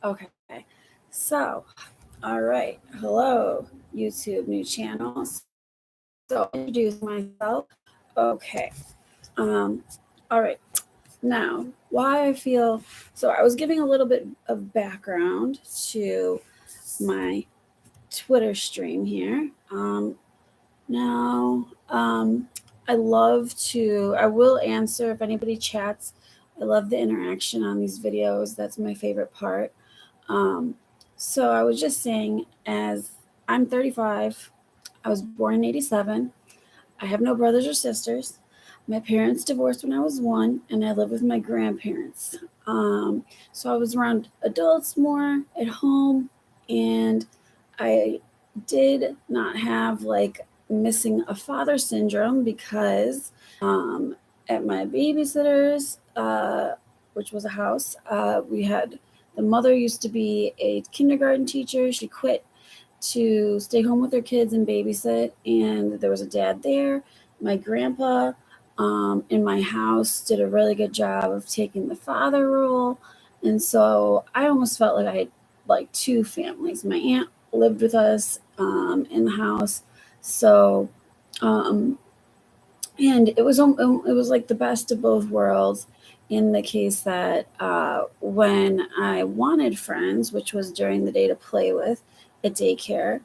Okay, so, all right. Hello, YouTube new channel. So, introduce myself. Okay. Um, all right. Now, why I feel so I was giving a little bit of background to my Twitter stream here. Now, I will answer if anybody chats. I love the interaction on these videos. That's my favorite part. So I was just saying, as I'm 35, I was born in 87. I have no brothers or sisters. My parents divorced when I was 1, and I live with my grandparents. So I was around adults more at home, and I did not have like missing a father syndrome because at my babysitter's, which was a house, we had the mother used to be a kindergarten teacher. She quit to stay home with her kids and babysit, and there was a dad there. My grandpa in my house did a really good job of taking the father role, and so I almost felt like I had like 2 families. My aunt lived with us in the house, so and it was like the best of both worlds, in the case that when I wanted friends, which was during the day to play with at daycare,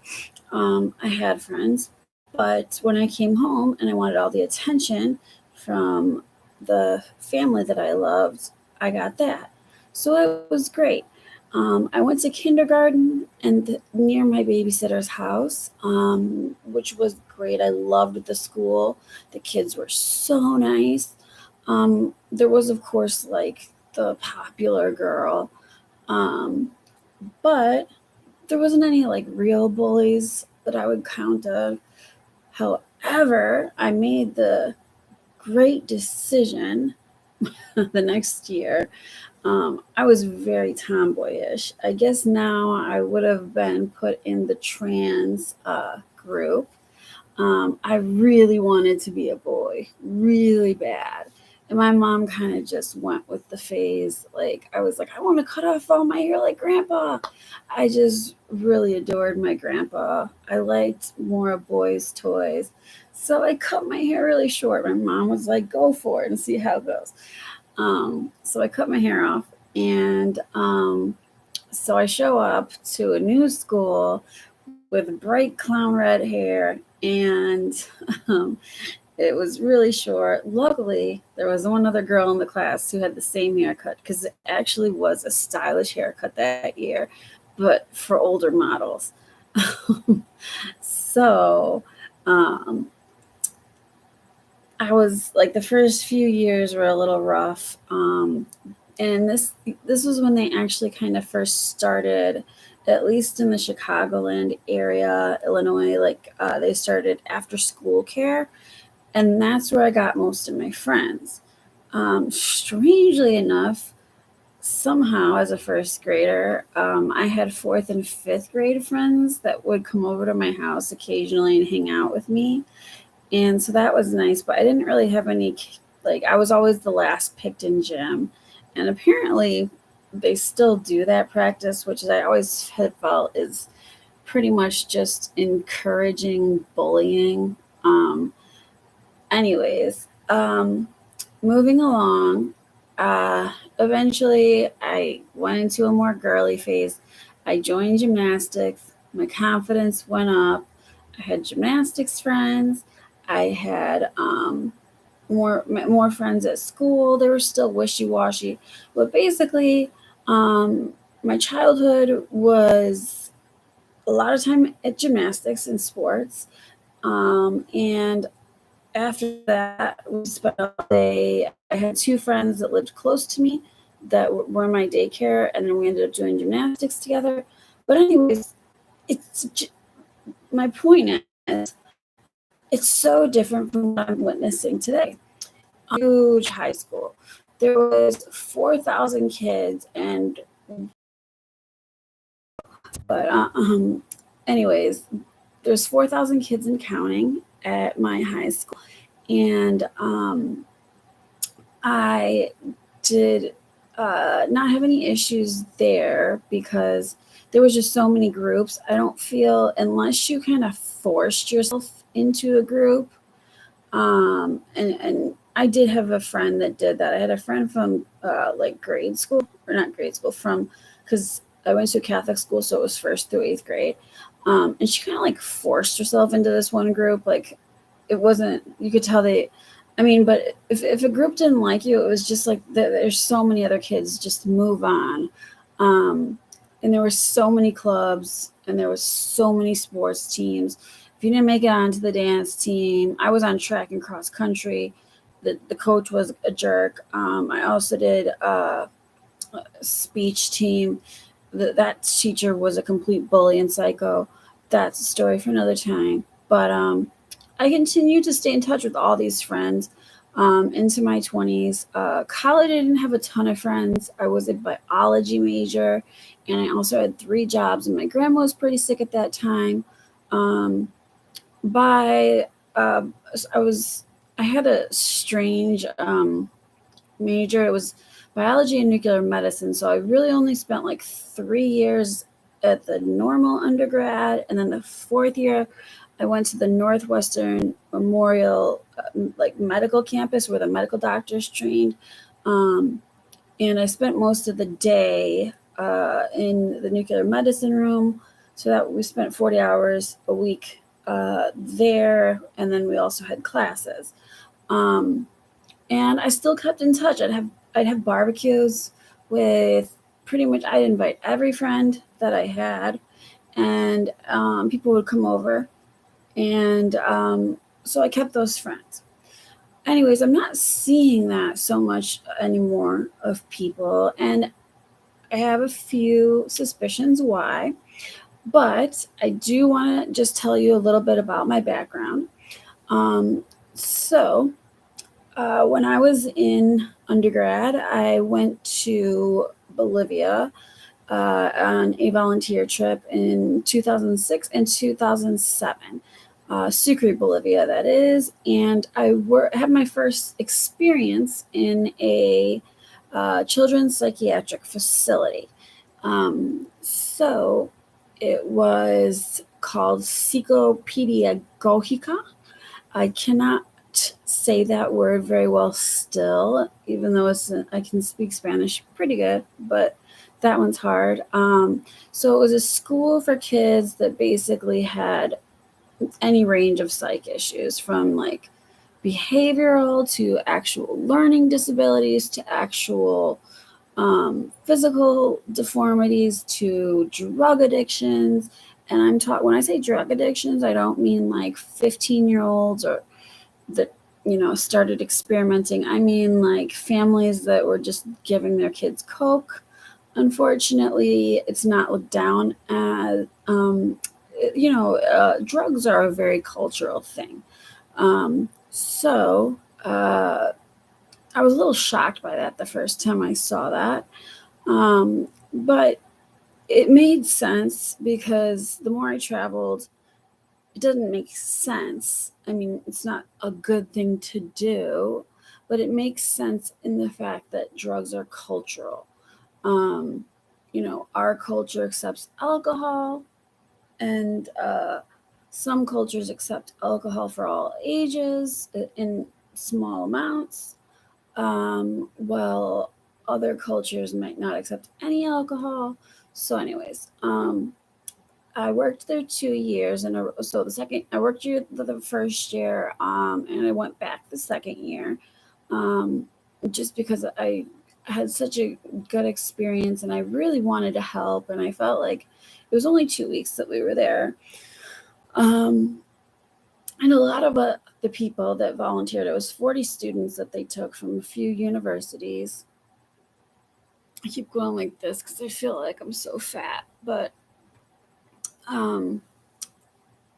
I had friends. But when I came home and I wanted all the attention from the family that I loved, I got that. So it was great. I went to kindergarten and near my babysitter's house, which was great. I loved the school. The kids were so nice. There was, of course, like the popular girl, but there wasn't any like real bullies that I would count of. However, I made the great decision the next year. I was very tomboyish. I guess now I would have been put in the trans group. I really wanted to be a boy, really bad. And my mom kind of just went with the phase. Like, I was like, I want to cut off all my hair like grandpa. I just really adored my grandpa. I liked more boys' toys. So I cut my hair really short. My mom was like, go for it and see how it goes. So I cut my hair off. And so I show up to a new school with bright clown red hair, and um, it was really short. Luckily, there was one other girl in the class who had the same haircut, because it actually was a stylish haircut that year, but for older models. So I was like, the first few years were a little rough. And this was when they actually kind of first started, at least in the Chicagoland area, Illinois, like they started after school care, and that's where I got most of my friends. Strangely enough, somehow as a first grader, I had 4th and 5th grade friends that would come over to my house occasionally and hang out with me, and so that was nice. But I didn't really have any, like, I was always the last picked in gym, and apparently they still do that practice, which I always have felt is pretty much just encouraging bullying. Anyways, moving along, eventually I went into a more girly phase. I joined gymnastics. My confidence went up. I had gymnastics friends. I had more friends at school. They were still wishy-washy, but basically, my childhood was a lot of time at gymnastics and sports, and after that, we spent all day. I had 2 friends that lived close to me that were in my daycare, and then we ended up doing gymnastics together. But anyways, it's my point is, it's so different from what I'm witnessing today. Huge high school. There was 4,000 kids, and but anyways, there's 4,000 kids and counting at my high school, and I did not have any issues there because there was just so many groups. I don't feel unless you kind of forced yourself into a group. And I did have a friend that did that. I had a friend from like grade school, or not grade school, from because I went to a Catholic school, so it was first through eighth grade. And she kind of like forced herself into this one group. Like it wasn't, you could tell but if a group didn't like you, it was just like there's so many other kids, just move on. Um, and there were so many clubs and there was so many sports teams. If you didn't make it onto the dance team, I was on track and cross country. The coach was a jerk. I also did a speech team. That teacher was a complete bully and psycho. That's a story for another time. But I continued to stay in touch with all these friends into my 20s. College, I didn't have a ton of friends. I was a biology major, and I also had 3 jobs, and my grandma was pretty sick at that time. Um, by I was I had a strange major. It was biology and nuclear medicine. So I really only spent like 3 years at the normal undergrad, and then the 4th year I went to the Northwestern Memorial like medical campus where the medical doctors trained. Um, and I spent most of the day in the nuclear medicine room. So that we spent 40 hours a week there, and then we also had classes. Um, and I still kept in touch. I'd have barbecues with pretty much. I'd invite every friend that I had, and people would come over, and so I kept those friends. Anyways, I'm not seeing that so much anymore of people, and I have a few suspicions why. But I do want to just tell you a little bit about my background. Um, so when I was in undergrad, I went to Bolivia on a volunteer trip in 2006 and 2007. Sucre, Bolivia, that is. And I had my first experience in a children's psychiatric facility. So it was called Psicopedagogica. I cannot say that word very well still, even though I can speak Spanish pretty good, but that one's hard. So it was a school for kids that basically had any range of psych issues, from like behavioral to actual learning disabilities to actual physical deformities to drug addictions. And when I say drug addictions, I don't mean like 15-year-olds or that started experimenting. I mean like families that were just giving their kids coke. Unfortunately, it's not looked down as drugs are a very cultural thing. So I was a little shocked by that the first time I saw that. But it made sense because the more I traveled, it doesn't make sense. I mean, it's not a good thing to do, but it makes sense in the fact that drugs are cultural. Um, our culture accepts alcohol, and some cultures accept alcohol for all ages in small amounts, while other cultures might not accept any alcohol. So, anyways, I worked there 2 years, and so I worked the first year, and I went back the second year, um, just because I had such a good experience, and I really wanted to help, and I felt like it was only 2 weeks that we were there, um, and a lot of the people that volunteered, it was 40 students that they took from a few universities. I keep going like this because I feel like I'm so fat, but um,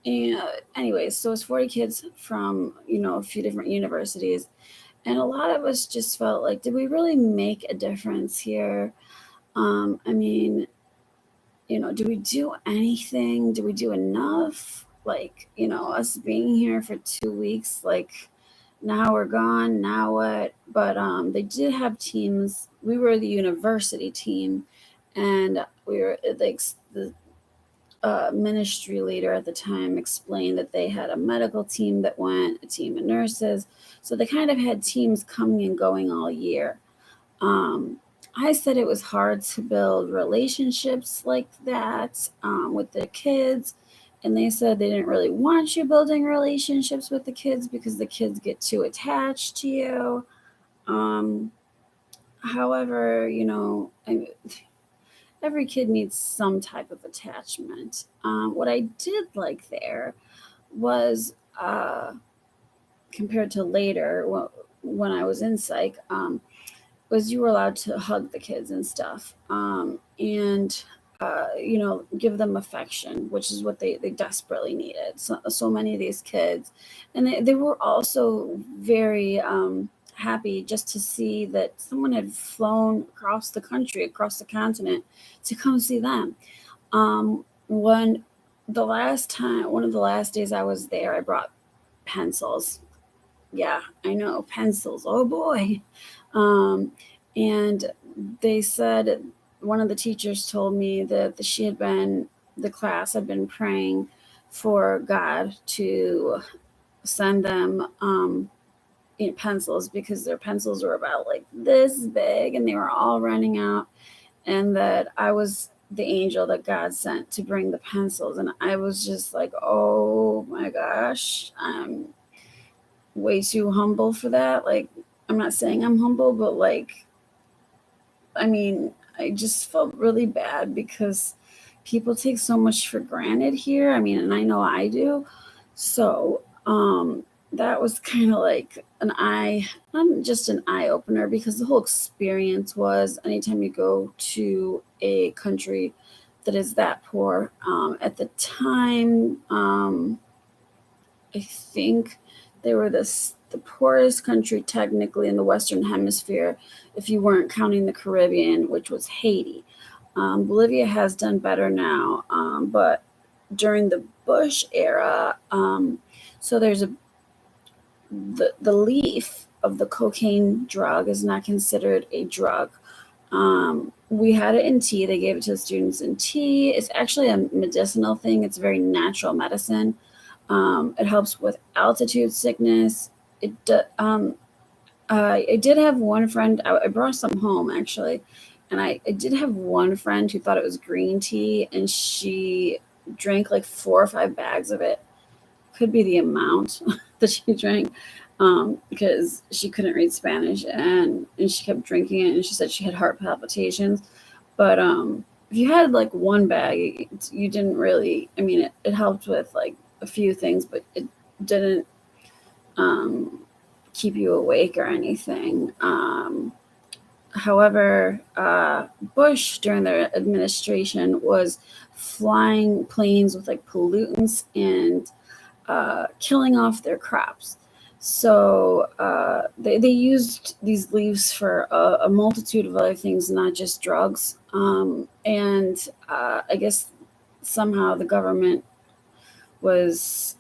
and anyways, so it's 40 kids from a few different universities, and a lot of us just felt like, did we really make a difference here? I mean, do we do anything? Do we do enough? Like, us being here for 2 weeks, like, now we're gone. Now what? But they did have teams. We were the university team, and we were like the ministry leader at the time explained that they had a medical team that went, a team of nurses. So they kind of had teams coming and going all year. Um, I said it was hard to build relationships like that with the kids. And they said they didn't really want you building relationships with the kids because the kids get too attached to you. Um, However, every kid needs some type of attachment. What I did like there was, compared to later when I was in psych, was you were allowed to hug the kids and stuff, and give them affection, which is what they desperately needed. So many of these kids, and they were also very happy just to see that someone had flown across the country, across the continent, to come see them. When one of the last days I was there, I brought pencils. Yeah, I know, pencils. Oh boy. Um, and they said, one of the teachers told me that the class had been praying for God to send them pencils, because their pencils were about like this big and they were all running out, and that I was the angel that God sent to bring the pencils. And I was just like, oh my gosh, I'm way too humble for that. Like, I'm not saying I'm humble, but like, I mean, I just felt really bad because people take so much for granted here. I mean, and I know I do. So, that was kind of like not just an eye opener, because the whole experience was, anytime you go to a country that is that poor, at the time, I think they were the poorest country technically in the Western Hemisphere, if you weren't counting the Caribbean, which was Haiti. Bolivia has done better now, but during the Bush era, so there's the leaf of the cocaine drug is not considered a drug. We had it in tea. They gave it to the students in tea. It's actually a medicinal thing. It's a very natural medicine. It helps with altitude sickness. I did have one friend. I brought some home actually, and I did have one friend who thought it was green tea, and she drank like 4 or 5 bags of it. Could be the amount that she drank, because she couldn't read Spanish, and she kept drinking it, and she said she had heart palpitations. But if you had like one bag, you didn't really. I mean, it helped with like a few things, but it didn't um, keep you awake or anything. However, Bush during their administration was flying planes with like pollutants and killing off their crops. So they used these leaves for a multitude of other things, not just drugs. And I guess somehow the government was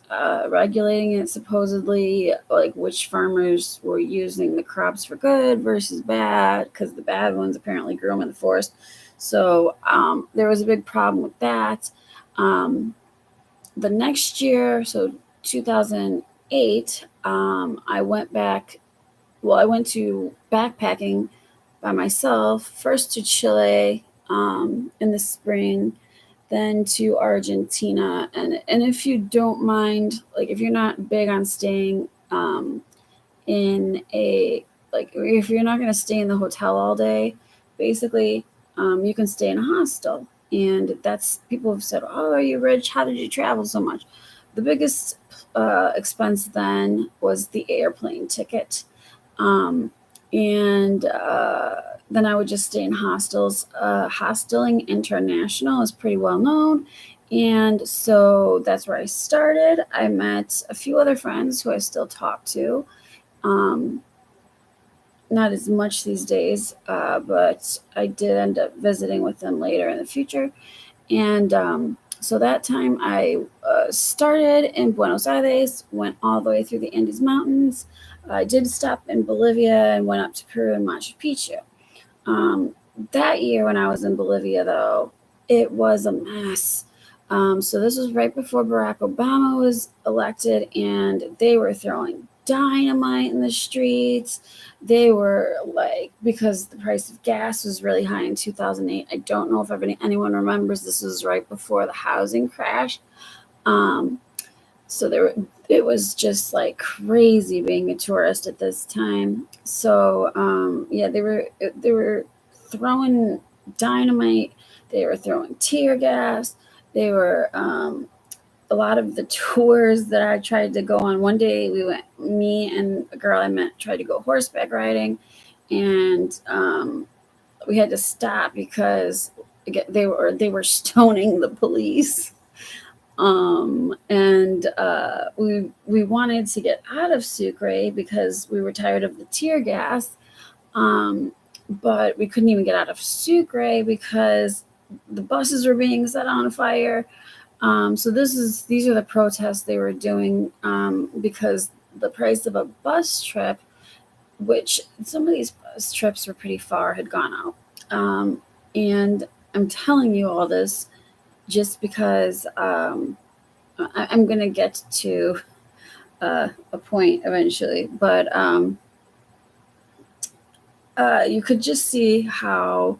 regulating it, supposedly, like which farmers were using the crops for good versus bad, because the bad ones apparently grew them in the forest. So there was a big problem with that. The next year, so 2008, I went back. Well, I went to backpacking by myself, first to Chile in the spring, then to Argentina. And if you don't mind, like if you're not big on staying in a, like if you're not going to stay in the hotel all day, basically, you can stay in a hostel. And that's, people have said, oh, are you rich? How did you travel so much? The biggest expense then was the airplane ticket. Um, and then I would just stay in hostels. Hosteling International is pretty well known. And so that's where I started. I met a few other friends who I still talk to. Um, Not as much these days, but I did end up visiting with them later in the future. And so that time I started in Buenos Aires, went all the way through the Andes Mountains. I did stop in Bolivia and went up to Peru and Machu Picchu. That year when I was in Bolivia, though, it was a mess. So this was right before Barack Obama was elected, and they were throwing dynamite in the streets. They were like, because the price of gas was really high in 2008. I don't know if anyone remembers. This was right before the housing crash. Um, so it was just like crazy being a tourist at this time. So yeah, they were throwing dynamite. They were throwing tear gas. They were a lot of the tours that I tried to go on. One day me and a girl I met tried to go horseback riding, and we had to stop because again, they were stoning the police. And we wanted to get out of Sucre because we were tired of the tear gas. But we couldn't even get out of Sucre because the buses were being set on fire. So these are the protests they were doing, because the price of a bus trip, which some of these bus trips were pretty far, had gone up. And I'm telling you all this just because I'm going to get to a point eventually, but you could just see how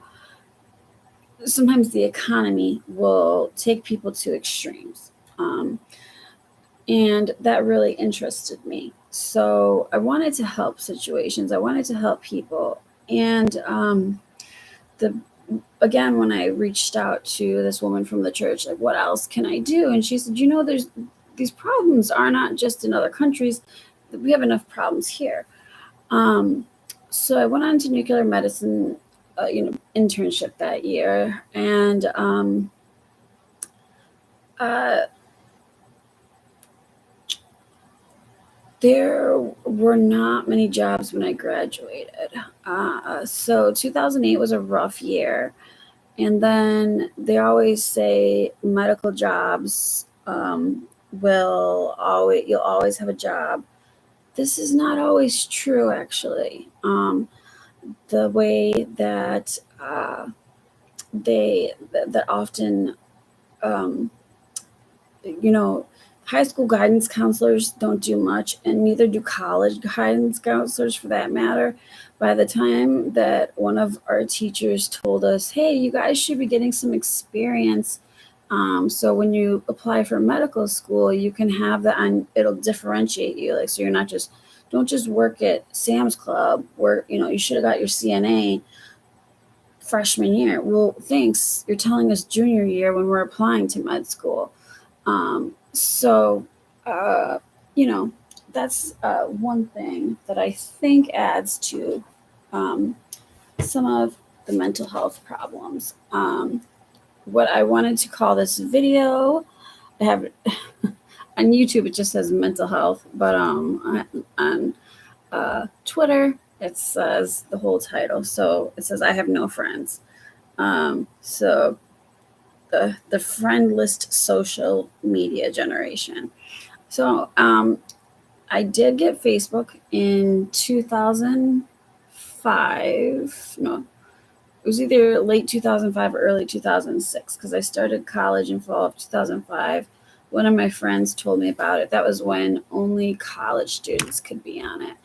sometimes the economy will take people to extremes. And that really interested me. So I wanted to help situations. I wanted to help people. And the again, when I reached out to this woman from the church, like, what else can I do? And she said, there's these problems are not just in other countries. We have enough problems here. So I went on to nuclear medicine, internship that year, and there were not many jobs when I graduated. So 2008 was a rough year. And then they always say medical jobs you'll always have a job. This is not always true, actually. The way that that often, um, high school guidance counselors don't do much, and neither do college guidance counselors for that matter. By the time that one of our teachers told us, hey, you guys should be getting some experience, so when you apply for medical school, you can have that, and it'll differentiate you. Like, so you're not just, don't just work at Sam's Club where, you should have got your CNA freshman year. Well, thanks. You're telling us junior year when we're applying to med school. So, that's one thing that I think adds to some of the mental health problems. What I wanted to call this video, I have on YouTube, it just says mental health, but on Twitter, it says the whole title. So it says, I have no friends. So the friendless social media generation. So I did get Facebook in 2005. No, it was either late 2005 or early 2006, because I started college in fall of 2005. One of my friends told me about it. That was when only college students could be on it.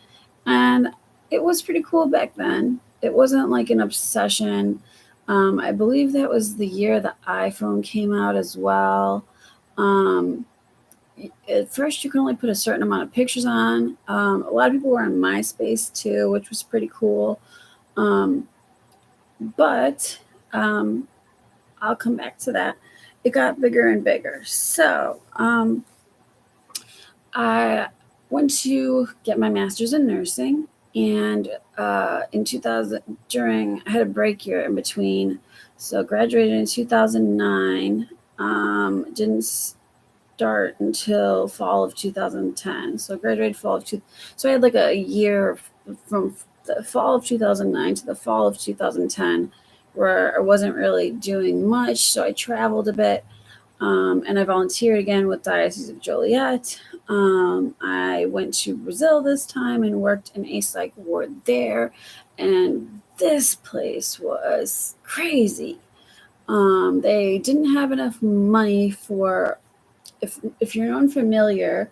And it was pretty cool back then. It wasn't like an obsession. I believe that was the year the iPhone came out as well. At first, you could only put a certain amount of pictures on. A lot of people were on MySpace too, which was pretty cool. But I'll come back to that. It got bigger and bigger. So I went to get my master's in nursing, and in 2000, I had a break year in between. So graduated in 2009. Didn't start until fall of 2010. So graduated fall of so I had like a year from the fall of 2009 to the fall of 2010 where I wasn't really doing much. So I traveled a bit, and I volunteered again with Diocese of Joliet. I went to Brazil this time and worked in a psych ward there, and this place was crazy. They didn't have enough money for, if you're unfamiliar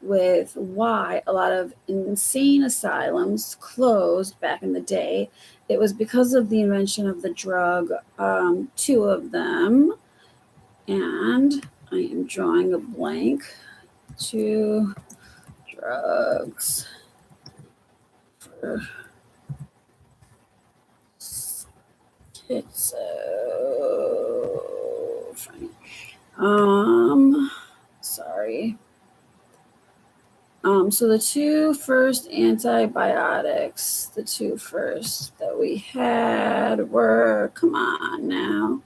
with why a lot of insane asylums closed back in the day, it was because of the invention of the drug, two of them, and I am drawing a blank. Two drugs for schizophrenia. Sorry. So the two first antibiotics, the two first that we had were, come on now.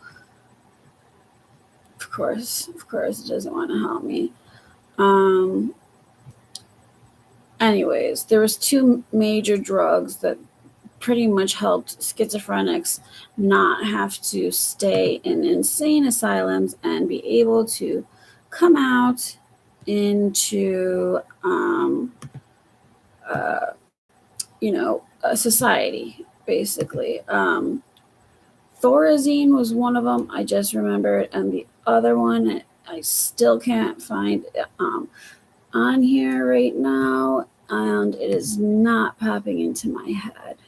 Of course, it doesn't want to help me. Anyways, there was two major drugs that pretty much helped schizophrenics not have to stay in insane asylums and be able to come out into a society, basically. Thorazine was one of them, I just remembered, and the other one I still can't find on here right now, and it is not popping into my head.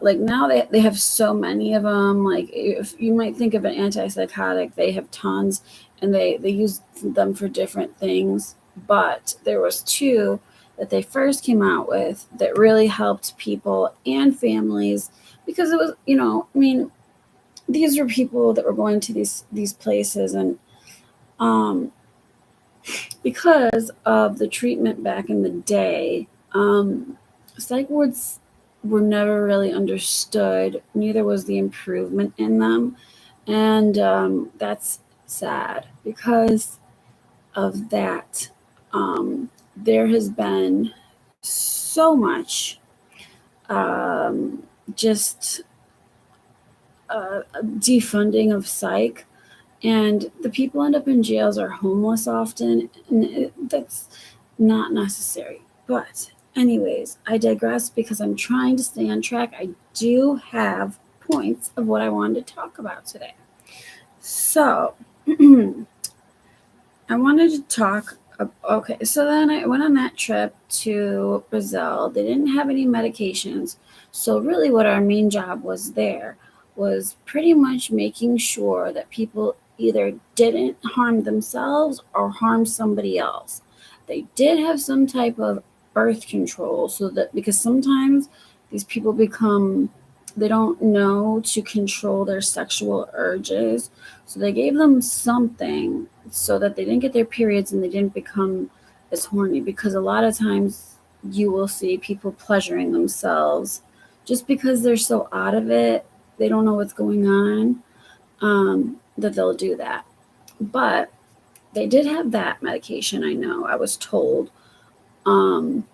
Like now they have so many of them. Like if you might think of an antipsychotic, they have tons, and they use them for different things. But there was two that they first came out with that really helped people and families, because it was, I mean, these were people that were going to these places, and because of the treatment back in the day, psych wards were never really understood. Neither was the improvement in them. And that's sad because of that. There has been so much just defunding of psych, and the people end up in jails are homeless often, and that's not necessary. But anyways, I digress because I'm trying to stay on track. I do have points of what I wanted to talk about today. So I wanted to talk. Okay, so then I went on that trip to Brazil. They didn't have any medications. So really what our main job was there was pretty much making sure that people either didn't harm themselves or harm somebody else. They did have some type of birth control, so that, because sometimes these people they don't know to control their sexual urges. So they gave them something so that they didn't get their periods and they didn't become as horny, because a lot of times you will see people pleasuring themselves just because they're so out of it, they don't know what's going on, that they'll do that. But they did have that medication, I know, I was told. And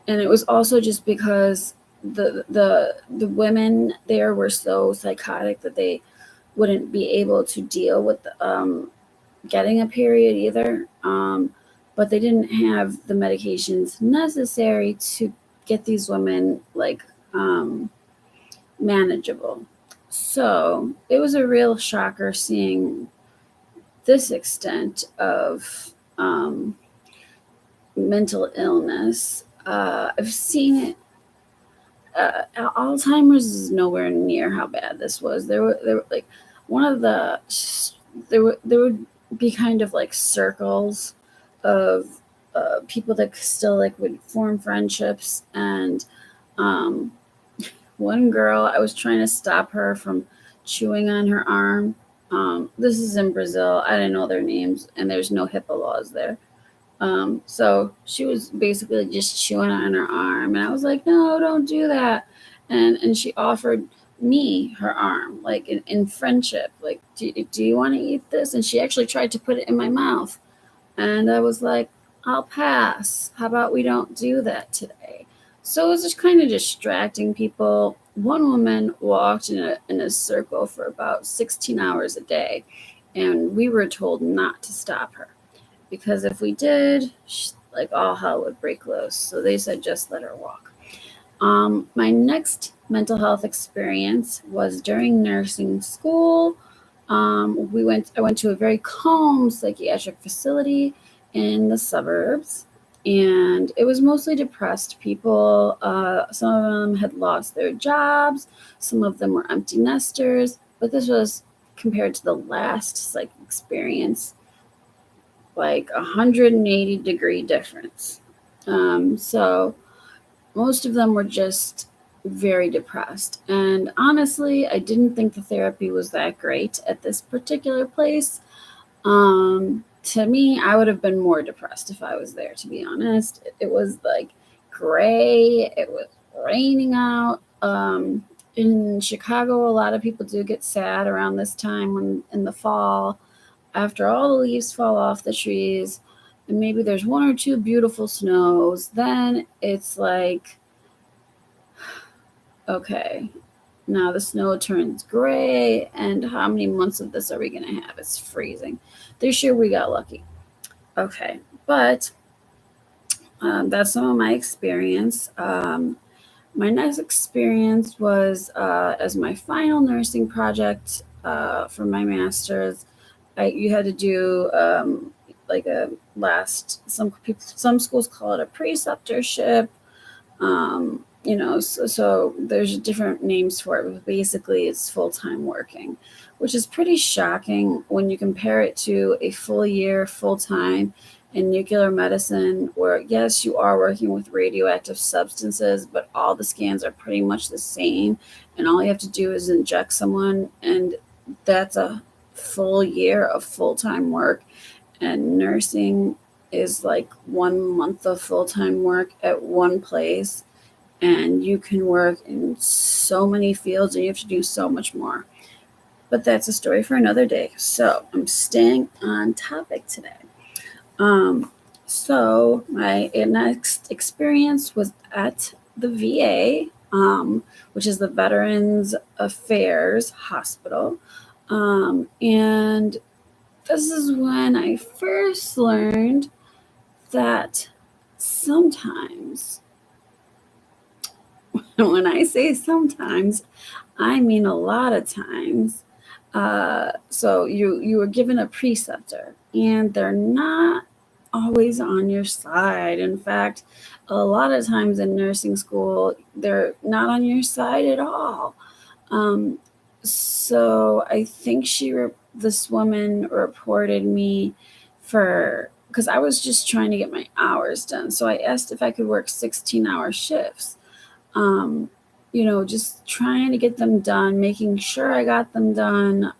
it was also just because the women there were so psychotic that they wouldn't be able to deal with getting a period either. But they didn't have the medications necessary to get these women manageable. So it was a real shocker seeing this extent of mental illness. I've seen it. Alzheimer's is nowhere near how bad this was. There were like one of the there would be kind of like circles of people that still would form friendships, and one girl, I was trying to stop her from chewing on her arm. This is in Brazil. I didn't know their names, and there's no HIPAA laws there. So she was basically just chewing on her arm, and I was like, no, don't do that. And she offered me her arm, like in friendship, like, do you want to eat this? And she actually tried to put it in my mouth. And I was like, I'll pass. How about we don't do that today? So it was just kind of distracting people. One woman walked in a circle for about 16 hours a day. and we were told not to stop her because if we did, like all hell would break loose. So they said just let her walk. My next mental health experience was during nursing school. I went to a very calm psychiatric facility in the suburbs, and it was mostly depressed people. Some of them had lost their jobs, some of them were empty nesters, but this was compared to the last experience, like 180-degree difference. So most of them were just very depressed. And honestly, I didn't think the therapy was that great at this particular place. To me, I would have been more depressed if I was there, to be honest. It was like gray, it was raining out. In Chicago, a lot of people do get sad around this time when in the fall, after all the leaves fall off the trees, and maybe there's one or two beautiful snows, then it's like, okay, now the snow turns gray, and how many months of this are we going to have? It's freezing. This year we got lucky. Okay, but that's some of my experience. My next experience was as my final nursing project for my master's. You had to do like a last. Some schools call it a preceptorship. So there's different names for it, but basically it's full-time working, which is pretty shocking when you compare it to a full year full-time in nuclear medicine, where yes, you are working with radioactive substances, but all the scans are pretty much the same, and all you have to do is inject someone, and that's a full year of full-time work. And nursing is like 1 month of full-time work at one place, and you can work in so many fields and you have to do so much more. But that's a story for another day. So I'm staying on topic today. So my next experience was at the VA, which is the Veterans Affairs Hospital. And this is when I first learned that sometimes, when I say sometimes, I mean a lot of times. So you were given a preceptor, and they're not always on your side. In fact, a lot of times in nursing school, they're not on your side at all. So I think this woman reported me because I was just trying to get my hours done. So I asked if I could work 16-hour shifts. Just trying to get them done, making sure I got them done.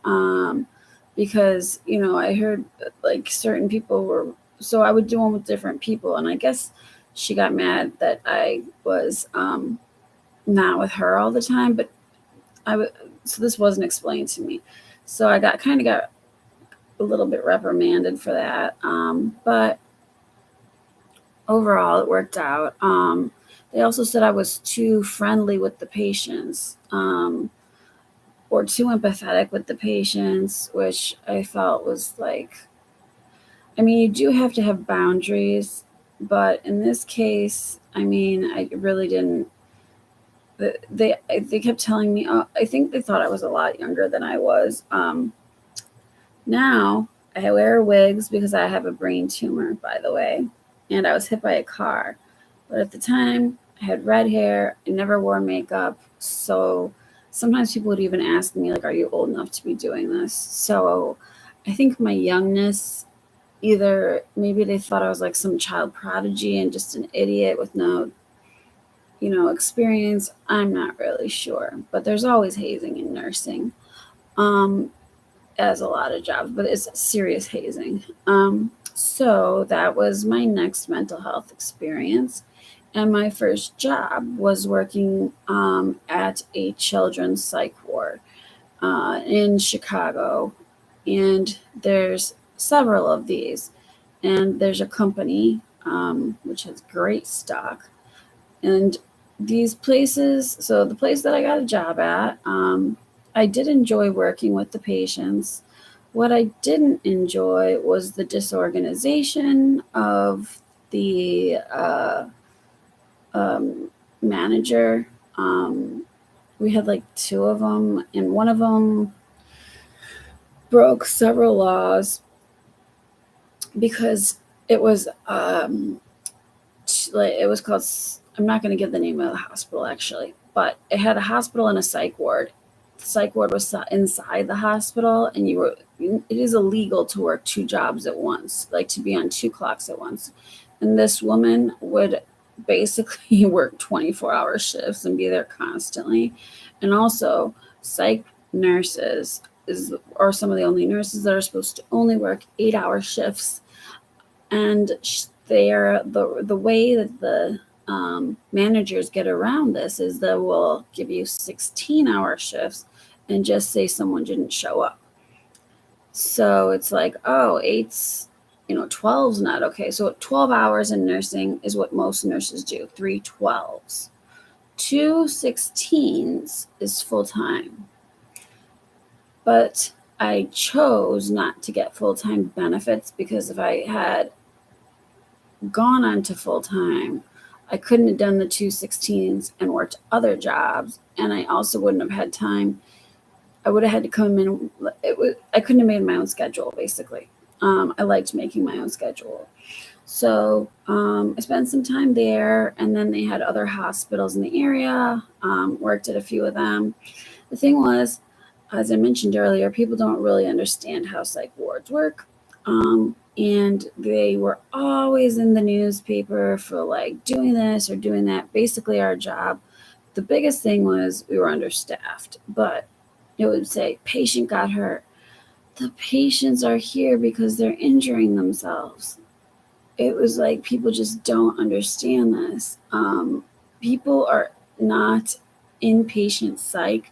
Because, I heard like certain people so I would do them with different people. And I guess she got mad that I was, not with her all the time, but so this wasn't explained to me. So I got a little bit reprimanded for that. But overall it worked out. They also said I was too friendly with the patients, or too empathetic with the patients, which I felt was like, you do have to have boundaries, but in this case, I really didn't. They kept telling me, I think they thought I was a lot younger than I was. Now I wear wigs because I have a brain tumor, by the way, and I was hit by a car. But at the time, I had red hair. I never wore makeup. So sometimes people would even ask me, like, are you old enough to be doing this? So I think my youngness, either maybe they thought I was like some child prodigy and just an idiot with no, experience. I'm not really sure. But there's always hazing in nursing, as a lot of jobs, but it's serious hazing. So that was my next mental health experience. And my first job was working at a children's psych ward in Chicago. And there's several of these. And there's a company which has great stock. And these places, so the place that I got a job at, I did enjoy working with the patients. What I didn't enjoy was the disorganization of the manager. We had like two of them, and one of them broke several laws because it was it was called, I'm not going to give the name of the hospital actually, but it had a hospital and a psych ward. The psych ward was inside the hospital, and it is illegal to work two jobs at once, like to be on two clocks at once. And this woman would basically work 24-hour shifts and be there constantly. And also, psych nurses are some of the only nurses that are supposed to only work 8-hour shifts. And they are the way that the managers get around this is they will give you 16-hour shifts and just say someone didn't show up. So it's like, oh, 12's not okay. So 12 hours in nursing is what most nurses do, 3 12s. 2 16s is full time. But I chose not to get full-time benefits because if I had gone on to full-time, I couldn't have done the 2 16s and worked other jobs. And I also wouldn't have had time. I would have had to come in. I couldn't have made my own schedule, basically. I liked making my own schedule. So I spent some time there, and then they had other hospitals in the area, worked at a few of them. The thing was, as I mentioned earlier, people don't really understand how psych wards work. And they were always in the newspaper for like doing this or doing that. Basically, our job, the biggest thing was we were understaffed, but it would say patient got hurt. The patients are here because they're injuring themselves. It was like people just don't understand this. People are not inpatient psych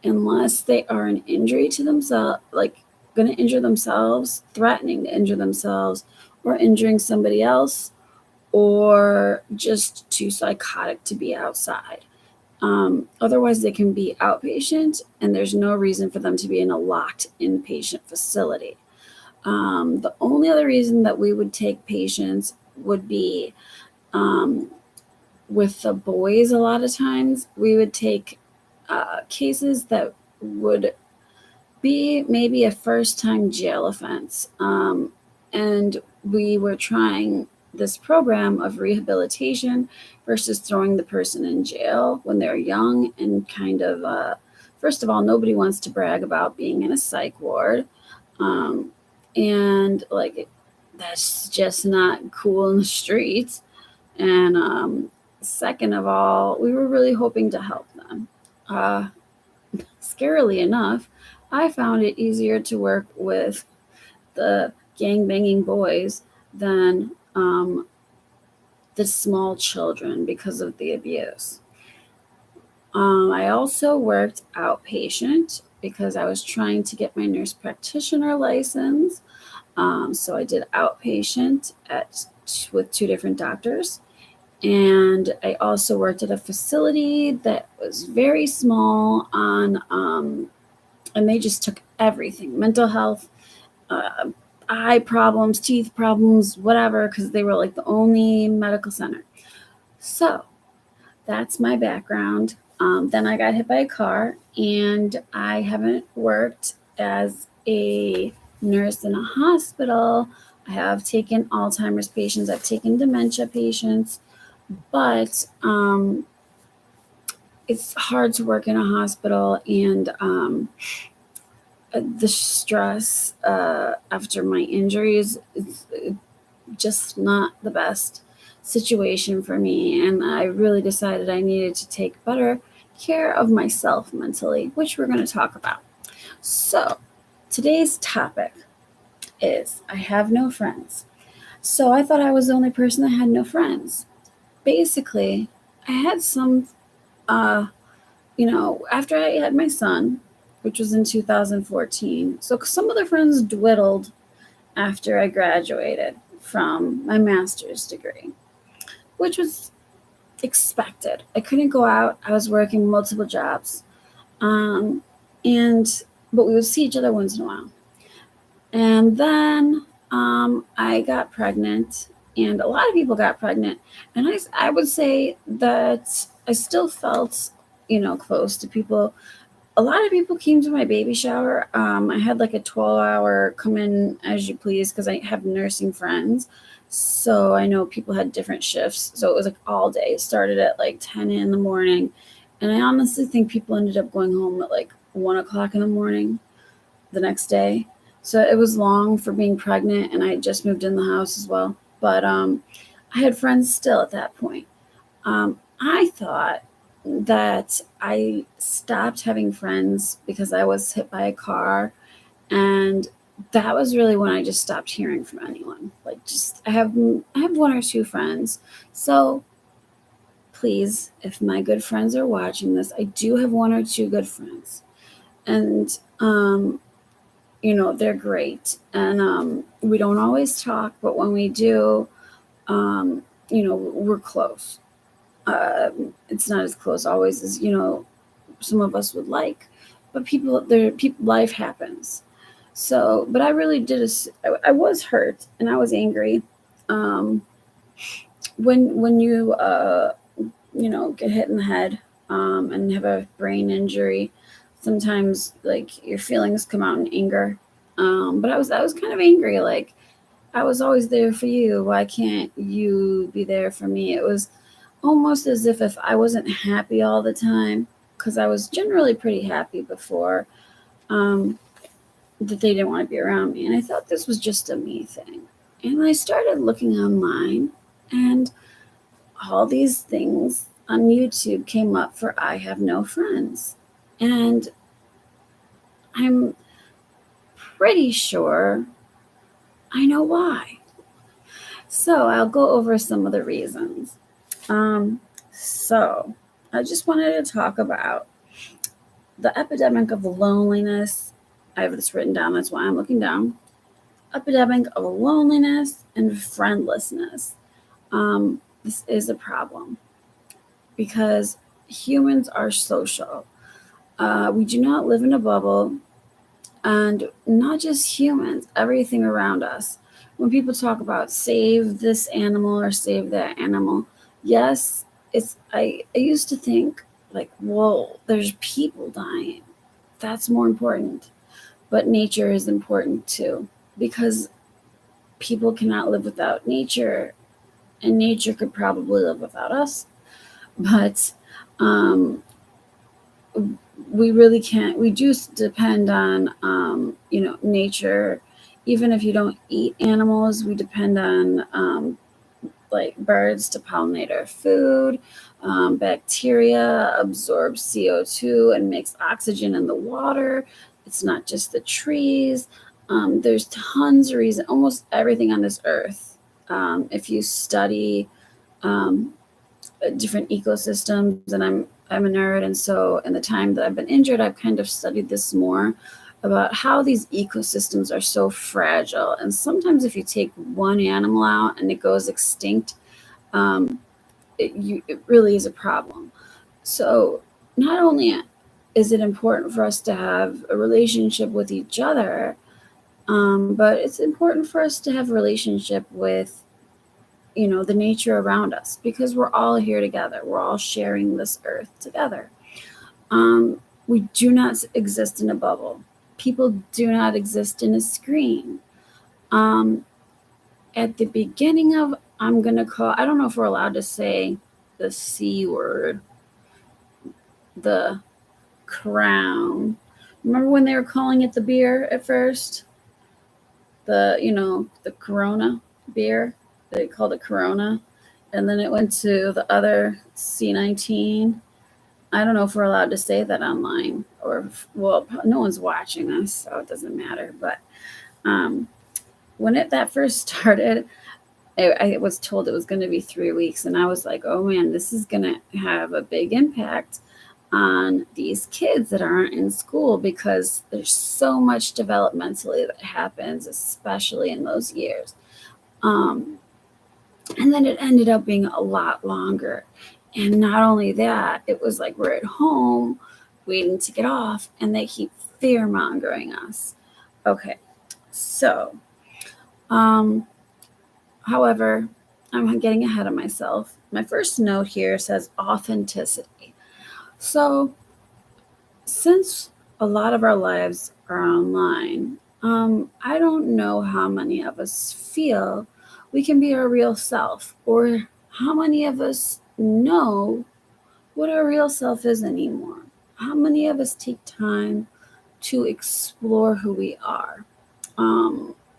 unless they are an injury to themselves, like going to injure themselves, threatening to injure themselves, or injuring somebody else, or just too psychotic to be outside. Otherwise, they can be outpatient, and there's no reason for them to be in a locked inpatient facility. The only other reason that we would take patients would be with the boys. A lot of times, we would take cases that would be maybe a first-time jail offense. And we were trying this program of rehabilitation versus throwing the person in jail when they're young and kind of, first of all, nobody wants to brag about being in a psych ward. And like, that's just not cool in the streets. And second of all, we were really hoping to help them. Scarily enough, I found it easier to work with the gang-banging boys than the small children because of the abuse. I also worked outpatient because I was trying to get my nurse practitioner license. So I did outpatient with 2 different doctors. And I also worked at a facility that was very small and they just took everything, mental health, eye problems, teeth problems, whatever, because they were like the only medical center. So that's my background. Then I got hit by a car, and I haven't worked as a nurse in a hospital. I have taken Alzheimer's patients, I've taken dementia patients, but it's hard to work in a hospital, and the stress after my injuries is just not the best situation for me. And I really decided I needed to take better care of myself mentally, which we're going to talk about. So today's topic is I have no friends. So I thought I was the only person that had no friends. Basically, I had some, after I had my son, which was in 2014. So some of the friends dwindled after I graduated from my master's degree, which was expected. I couldn't go out. I was working multiple jobs. But we would see each other once in a while. And then I got pregnant, and a lot of people got pregnant. And I would say that I still felt, close to people. A lot of people came to my baby shower. I had like a 12-hour come in as you please because I have nursing friends. So I know people had different shifts. So it was like all day. It started at like 10 in the morning. And I honestly think people ended up going home at like 1 o'clock in the morning the next day. So it was long for being pregnant, and I had just moved in the house as well. But I had friends still at that point. I thought that I stopped having friends because I was hit by a car, and that was really when I just stopped hearing from anyone. Like, just I have one or two friends. So please, if my good friends are watching this, I do have one or two good friends, and they're great. And we don't always talk, but when we do, we're close. It's not as close always as some of us would like, but life happens. So, but I really did. I was hurt and I was angry. Um, when you get hit in the head and have a brain injury, sometimes like your feelings come out in anger. But I was kind of angry. Like, I was always there for you. Why can't you be there for me? It was almost as if I wasn't happy all the time, because I was generally pretty happy before, um, that they didn't want to be around me. And I thought this was just a me thing. And I started looking online, and all these things on YouTube came up for I have no friends. And I'm pretty sure I know why. So I'll go over some of the reasons. So I just wanted to talk about the epidemic of loneliness. I have this written down, that's why I'm looking down. Epidemic of loneliness and friendlessness. This is a problem because humans are social. We do not live in a bubble, and not just humans, everything around us. When people talk about save this animal or save that animal, yes, I used to think like, whoa, there's people dying. That's more important. But nature is important too, because people cannot live without nature, and nature could probably live without us. But um, we really can't. We do depend on nature. Even if you don't eat animals, we depend on like birds to pollinate our food. Bacteria absorb CO2 and makes oxygen in the water. It's not just the trees. There's tons of reasons. Almost everything on this earth. If you study um, different ecosystems, and I'm a nerd, and so in the time that I've been injured, I've kind of studied this more about how these ecosystems are so fragile. And sometimes if you take one animal out and it goes extinct, it really is a problem. So not only is it important for us to have a relationship with each other, but it's important for us to have a relationship with the nature around us, because we're all here together. We're all sharing this earth together. We do not exist in a bubble. People do not exist in a screen. At the beginning of, I'm going to call, I don't know if we're allowed to say the C word, the crown. Remember when they were calling it the beer at first? The Corona beer? They called it Corona. And then it went to the other C19. I don't know if we're allowed to say that online, or well, no one's watching us, so it doesn't matter. But when that first started, I was told it was going to be 3 weeks, and I was like, oh man, this is going to have a big impact on these kids that aren't in school, because there's so much developmentally that happens, especially in those years. And then it ended up being a lot longer. And not only that, it was like we're at home waiting to get off, and they keep fear mongering us. Okay. So, however, I'm getting ahead of myself. My first note here says authenticity. So, since a lot of our lives are online, I don't know how many of us feel we can be our real self, or how many of us know what our real self is anymore. How many of us take time to explore who we are?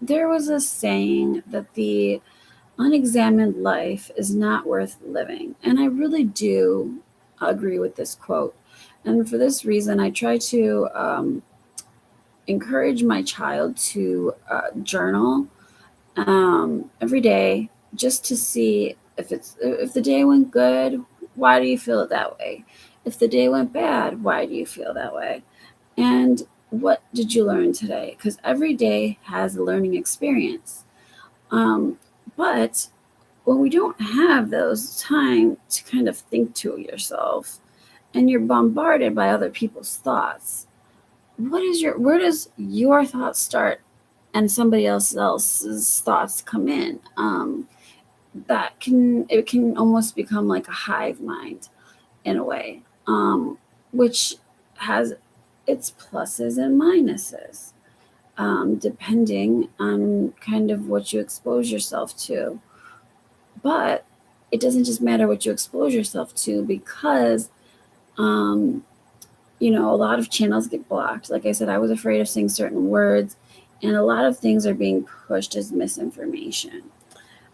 There was a saying that the unexamined life is not worth living. And I really do agree with this quote. And for this reason, I try to encourage my child to journal every day, just to see if the day went good, why do you feel it that way? If the day went bad, why do you feel that way? And what did you learn today? Because every day has a learning experience. But when we don't have those time to kind of think to yourself, and you're bombarded by other people's thoughts, where does your thoughts start and somebody else's thoughts come in? It can almost become like a hive mind in a way, which has its pluses and minuses, depending on kind of what you expose yourself to. But it doesn't just matter what you expose yourself to, because um, a lot of channels get blocked. Like I said, I was afraid of saying certain words, and a lot of things are being pushed as misinformation.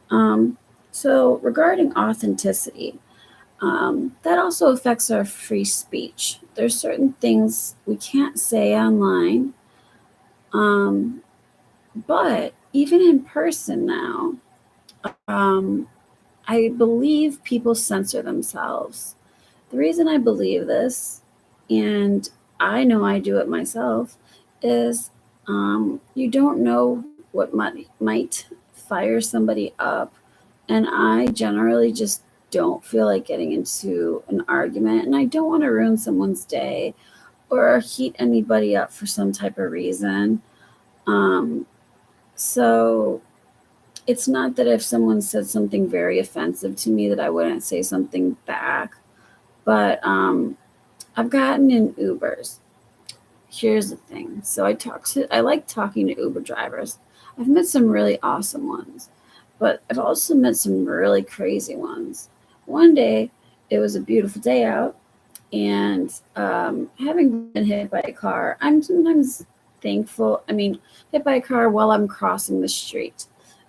Um, so, regarding authenticity, that also affects our free speech. There's certain things we can't say online, um, but even in person now, um, I believe people censor themselves. The reason I believe this, and I know I do it myself, is you don't know what might fire somebody up. And I generally just don't feel like getting into an argument, and I don't want to ruin someone's day or heat anybody up for some type of reason. Um, so it's not that if someone said something very offensive to me that I wouldn't say something back, but I've gotten in Ubers. Here's the thing. So I like talking to Uber drivers. I've met some really awesome ones, but I've also met some really crazy ones. One day, it was a beautiful day out, and having been hit by a car, I'm sometimes thankful. I mean, hit by a car while I'm crossing the street.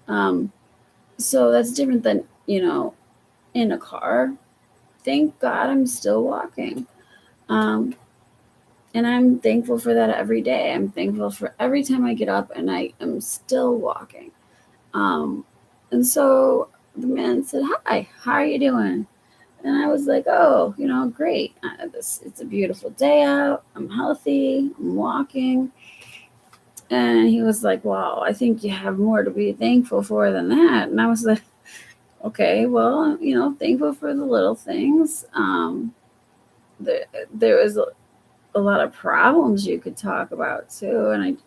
Um, so that's different than, in a car. Thank God I'm still walking. Um, and I'm thankful for that every day. I'm thankful for every time I get up and I am still walking. Um, and so the man said, "Hi, how are you doing?" And I was like, "Oh, great. It's a beautiful day out. I'm healthy. I'm walking." And he was like, "Wow, I think you have more to be thankful for than that." And I was like, "Okay, well, thankful for the little things." There was a lot of problems you could talk about too, and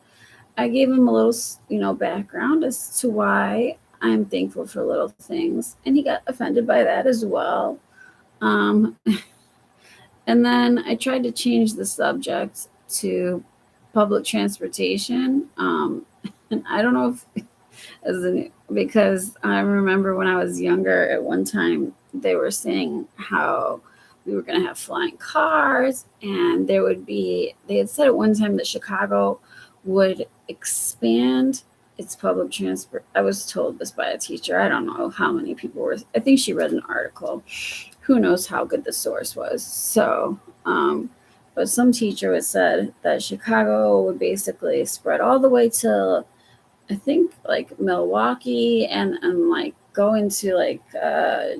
I gave him a little background as to why I'm thankful for little things, and he got offended by that as well. um, and then I tried to change the subject to public transportation, and I don't know if because I remember when I was younger, at one time they were saying how we were going to have flying cars, and they had said at one time that Chicago would expand its public transport. I was told this by a teacher. I don't know how many people were. I think she read an article. Who knows how good the source was. So, but some teacher had said that Chicago would basically spread all the way to, I think, like Milwaukee, and like go into like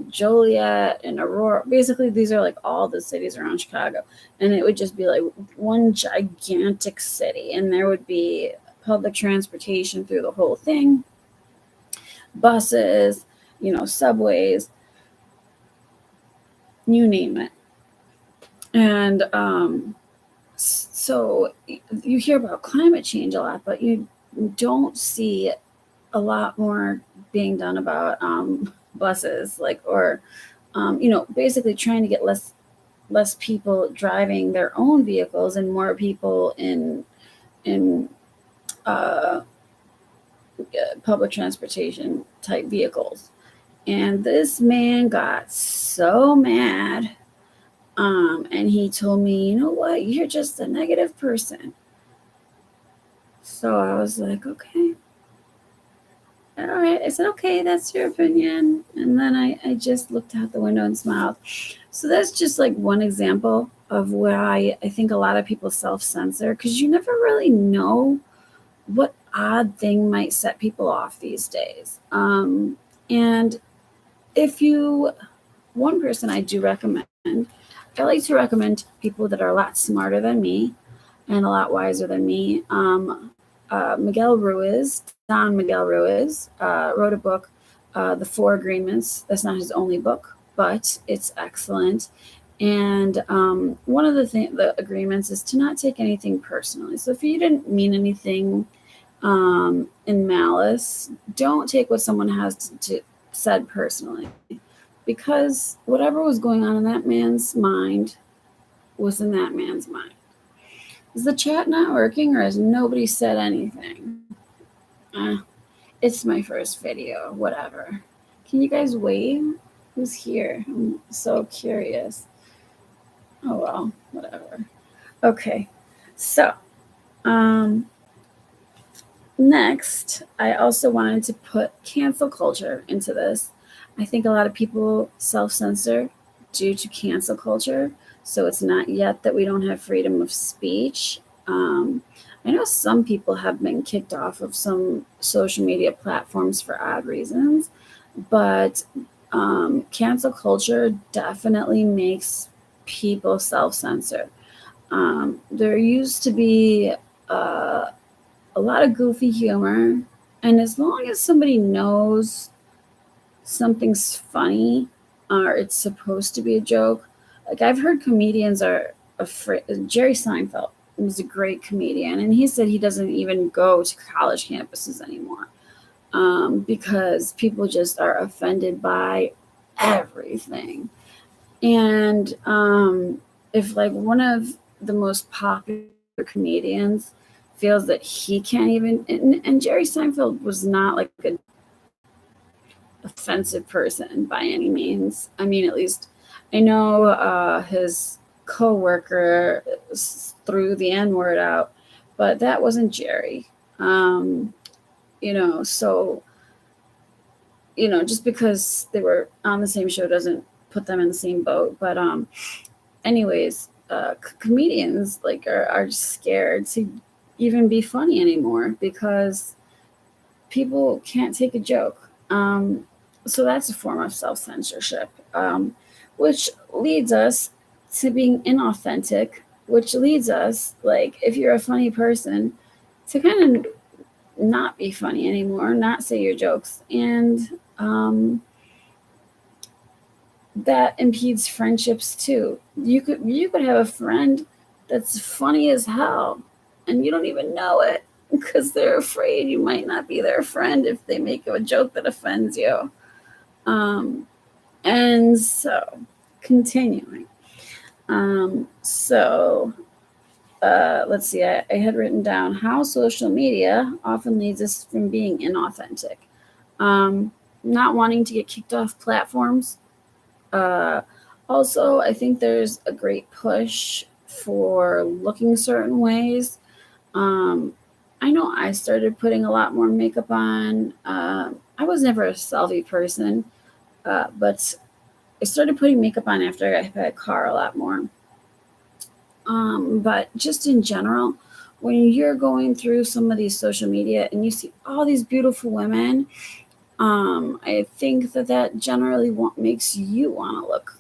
Joliet and Aurora. Basically, these are like all the cities around Chicago, and it would just be like one gigantic city, and there would be public transportation through the whole thing, buses, subways, you name it. And so you hear about climate change a lot, but you don't see a lot more being done about buses, like, or basically trying to get less people driving their own vehicles and more people in uh, public transportation type vehicles. And this man got so mad, and he told me, you know what, you're just a negative person. So I was like, okay, all right. I said, okay, that's your opinion. And then I just looked out the window and smiled. So that's just like one example of why I think a lot of people self-censor, because you never really know what odd thing might set people off these days. And if you, one person I do recommend, I like to recommend people that are a lot smarter than me and a lot wiser than me. Don Miguel Ruiz, wrote a book, The Four Agreements. That's not his only book, but it's excellent. And one of the agreements is to not take anything personally. So if you didn't mean anything in malice, don't take what someone has said personally, because whatever was going on in that man's mind was in that man's mind. Is the chat not working, or has nobody said anything? It's my first video, whatever. Can you guys wave? Who's here? I'm so curious. Oh well, whatever. Okay, so next, I also wanted to put cancel culture into this. I think a lot of people self-censor due to cancel culture. So it's not yet that we don't have freedom of speech. I know some people have been kicked off of some social media platforms for odd reasons, but cancel culture definitely makes people self-censor. There used to be a lot of goofy humor, and as long as somebody knows something's funny or it's supposed to be a joke, like I've heard comedians are afraid. Jerry Seinfeld was a great comedian, and he said he doesn't even go to college campuses anymore because people just are offended by everything. And if like one of the most popular comedians feels that he can't even, and Jerry Seinfeld was not like an offensive person by any means. I mean, at least I know his coworker threw the N word out, but that wasn't Jerry. So just because they were on the same show doesn't put them in the same boat. But anyways, comedians like are scared to even be funny anymore because people can't take a joke. So that's a form of self-censorship, which leads us to being inauthentic, which leads us, like, if you're a funny person, to kind of not be funny anymore, not say your jokes. And that impedes friendships too. You could have a friend that's funny as hell and you don't even know it because they're afraid you might not be their friend if they make a joke that offends you. And so continuing. Let's see, I had written down how social media often leads us from being inauthentic. Not wanting to get kicked off platforms. Also, I think there's a great push for looking certain ways. I know I started putting a lot more makeup on. I was never a selfie person, but I started putting makeup on after I had a car a lot more. But just in general, when you're going through some of these social media and you see all these beautiful women, I think that generally makes you want to look,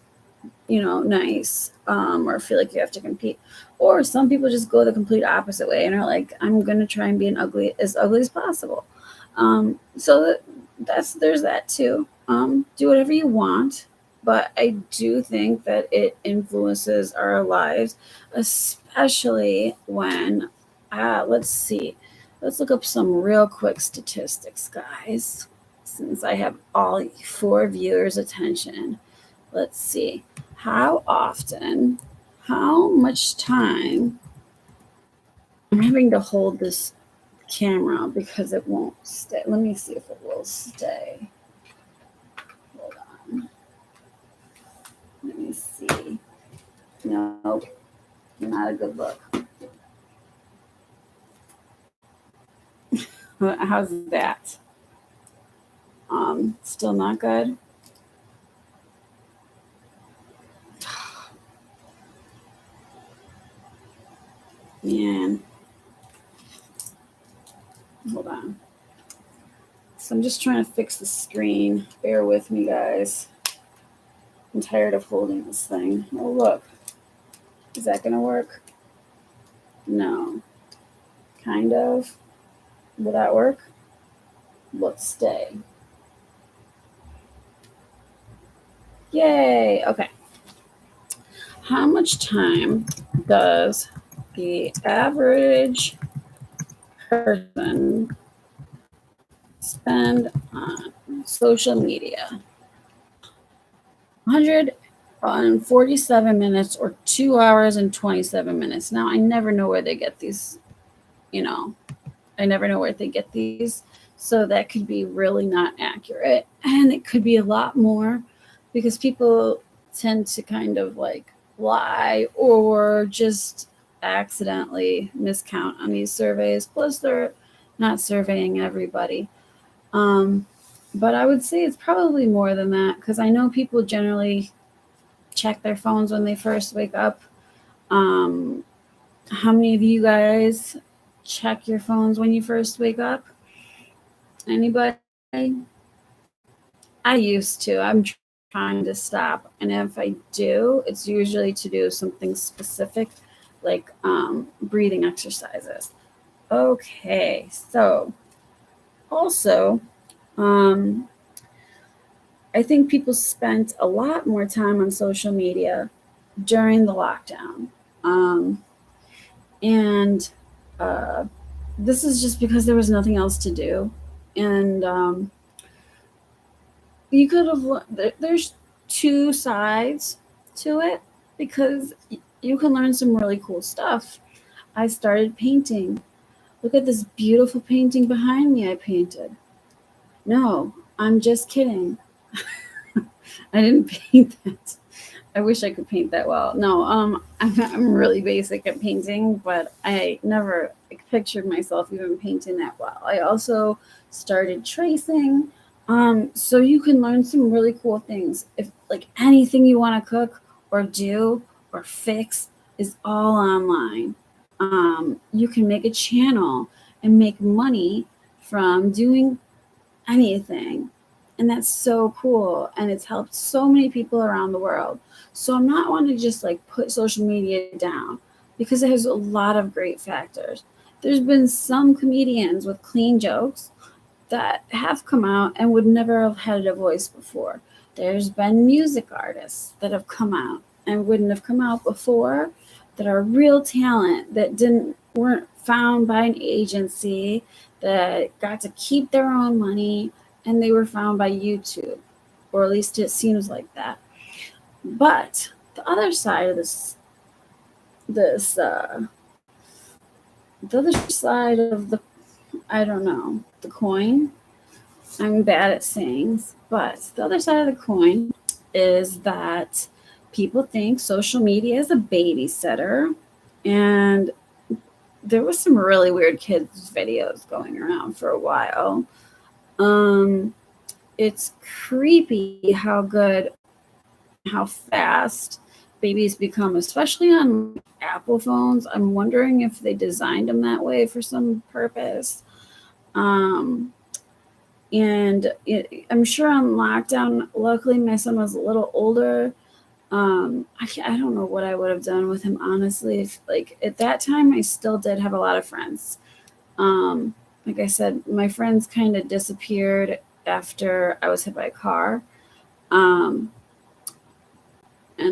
nice, or feel like you have to compete. Or some people just go the complete opposite way and are like, I'm going to try and be as ugly as possible. So there's that too. Do whatever you want. But I do think that it influences our lives, especially when, let's see, Let's look up some real quick statistics, guys. Since I have all 4 viewers' attention, let's see. How much time, I'm having to hold this camera because it won't stay. Let me see if it will stay. Hold on. Let me see. No, not a good look. How's that? Still not good. Man. Hold on. So I'm just trying to fix the screen. Bear with me, guys. I'm tired of holding this thing. Oh, look. Is that going to work? No. Kind of. Will that work? Let's stay. Yay. Okay. How much time does the average person spend on social media? 147 minutes or 2 hours and 27 minutes. Now, I never know where they get these, I never know where they get these. So that could be really not accurate. And it could be a lot more because people tend to kind of like lie or just accidentally miscount on these surveys. Plus, they're not surveying everybody. But I would say it's probably more than that because I know people generally check their phones when they first wake up. How many of you guys check your phones when you first wake up? Anybody? I used to. I'm trying to stop. And if I do, it's usually to do something specific like breathing exercises. Okay, so also, I think people spent a lot more time on social media during the lockdown. And this is just because there was nothing else to do. And you could have, there's 2 sides to it because you can learn some really cool stuff. I started painting. Look at this beautiful painting behind me I painted. No, I'm just kidding. I didn't paint that. I wish I could paint that well. No, I'm really basic at painting, but I never pictured myself even painting that well. I also started tracing. So you can learn some really cool things. If like anything you want to cook or do or fix is all online. You can make a channel and make money from doing anything. And that's so cool. And it's helped so many people around the world. So I'm not wanting to just like put social media down because it has a lot of great factors. There's been some comedians with clean jokes that have come out and would never have had a voice before. There's been music artists that have come out and wouldn't have come out before that are real talent that weren't found by an agency, that got to keep their own money, and they were found by YouTube, or at least it seems like that. But the other side of the other side of the, I don't know, the coin. I'm bad at sayings, but the other side of the coin is that people think social media is a babysitter, and there was some really weird kids videos going around for a while. It's creepy how fast babies become, especially on Apple phones. I'm wondering if they designed them that way for some purpose. And I'm sure on lockdown, luckily my son was a little older. I don't know what I would have done with him, honestly. If, like, at that time, I still did have a lot of friends. Like I said, my friends kind of disappeared after I was hit by a car. And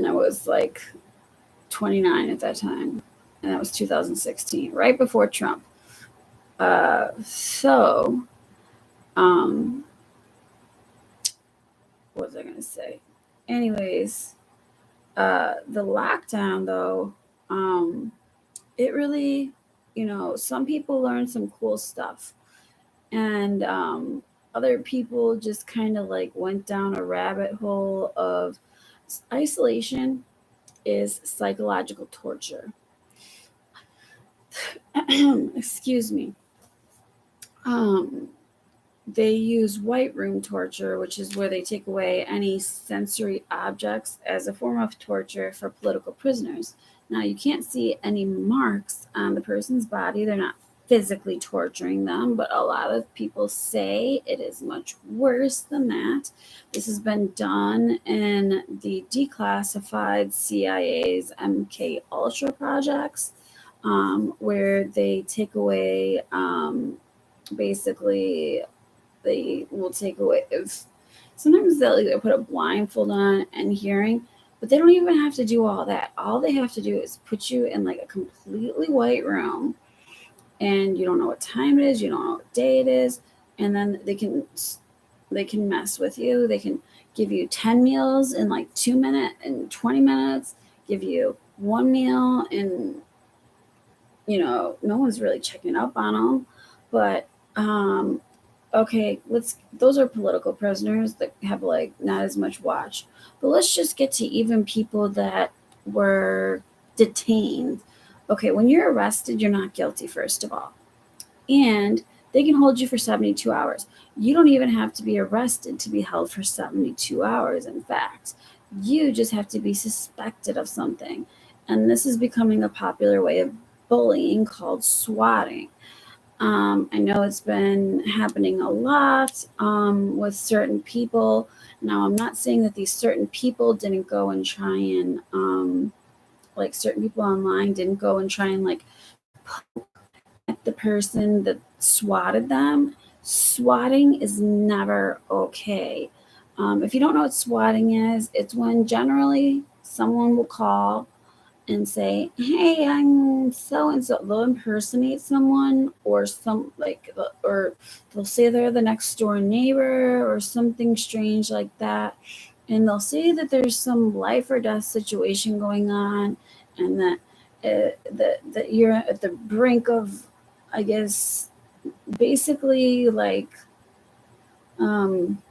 I was like 29 at that time. And that was 2016, right before Trump. So, um, what was I going to say? Anyways, the lockdown, though, it really, some people learned some cool stuff. And other people just kind of like went down a rabbit hole of isolation is psychological torture. Excuse me. Um, they use white room torture, which is where they take away any sensory objects as a form of torture for political prisoners. Now, you can't see any marks on the person's body. They're not physically torturing them, but a lot of people say it is much worse than that. This has been done in the declassified CIA's MK Ultra projects, where they take away basically they will take away if sometimes they'll either put a blindfold on and hearing, but they don't even have to do all that. All they have to do is put you in like a completely white room, and you don't know what time it is, you don't know what day it is, and then they can mess with you. They can give you 10 meals in like 2 minutes and 20 minutes, give you one meal, and no one's really checking up on them. But okay, those are political prisoners that have like not as much watch. But let's just get to even people that were detained. Okay, when you're arrested, you're not guilty, first of all. And they can hold you for 72 hours. You don't even have to be arrested to be held for 72 hours, in fact. You just have to be suspected of something. And this is becoming a popular way of bullying called swatting. I know it's been happening a lot with certain people. Now, I'm not saying that these certain people didn't go and try and, like, certain people online didn't go and try and, like, at the person that swatted them. Swatting is never okay. If you don't know what swatting is, it's when generally someone will call and say, "Hey, I'm so and so." They'll impersonate someone, or or they'll say they're the next door neighbor or something strange like that, and they'll say that there's some life or death situation going on, and that you're at the brink of, I guess, basically like, um,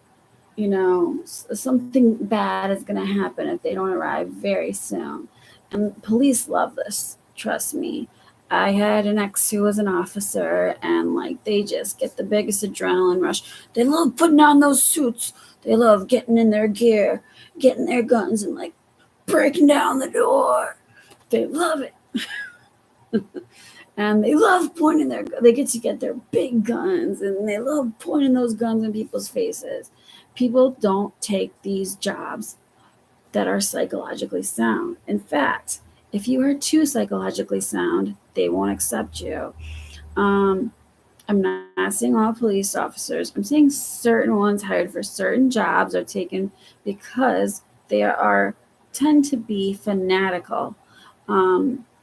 something bad is going to happen if they don't arrive very soon. And police love this, trust me. I had an ex who was an officer, and like they just get the biggest adrenaline rush. They love putting on those suits. They love getting in their gear, getting their guns, and like breaking down the door. They love it. And they love they get to get their big guns, and they love pointing those guns in people's faces. People don't take these jobs that are psychologically sound. In fact, if you are too psychologically sound, they won't accept you. I'm not saying all police officers. I'm saying certain ones hired for certain jobs are taken because they tend to be fanatical.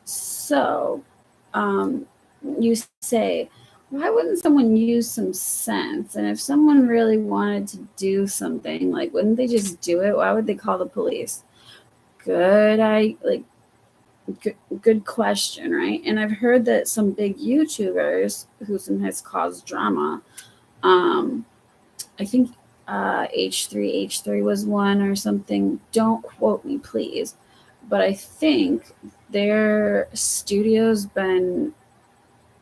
So you say, why wouldn't someone use some sense? And if someone really wanted to do something, like, wouldn't they just do it? Why would they call the police? Good question, right? And I've heard that some big YouTubers who sometimes cause drama, I think H3 was one or something. Don't quote me, please. But I think their studio's been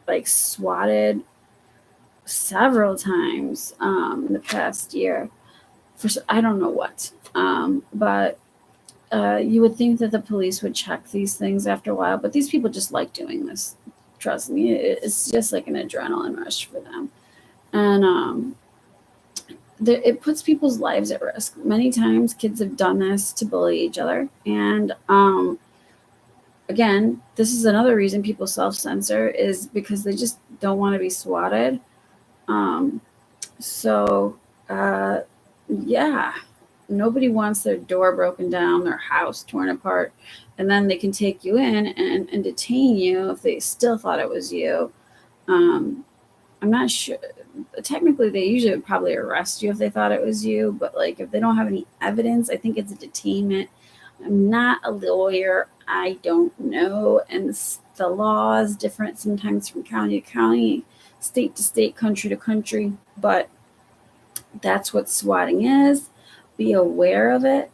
like swatted several times in the past year for I don't know what. But you would think that the police would check these things after a while, but these people just like doing this. Trust me, it's just like an adrenaline rush for them. And it puts people's lives at risk. Many times kids have done this to bully each other. And again, this is another reason people self-censor, is because they just don't want to be swatted. So yeah, nobody wants their door broken down, their house torn apart, and then they can take you in and detain you if they still thought it was you. I'm not sure. Technically, they usually would probably arrest you if they thought it was you, but like if they don't have any evidence, I think it's a detainment. I'm not a lawyer. I don't know. And the law is different sometimes from county to county, state to state, country to country. But that's what swatting is. Be aware of it.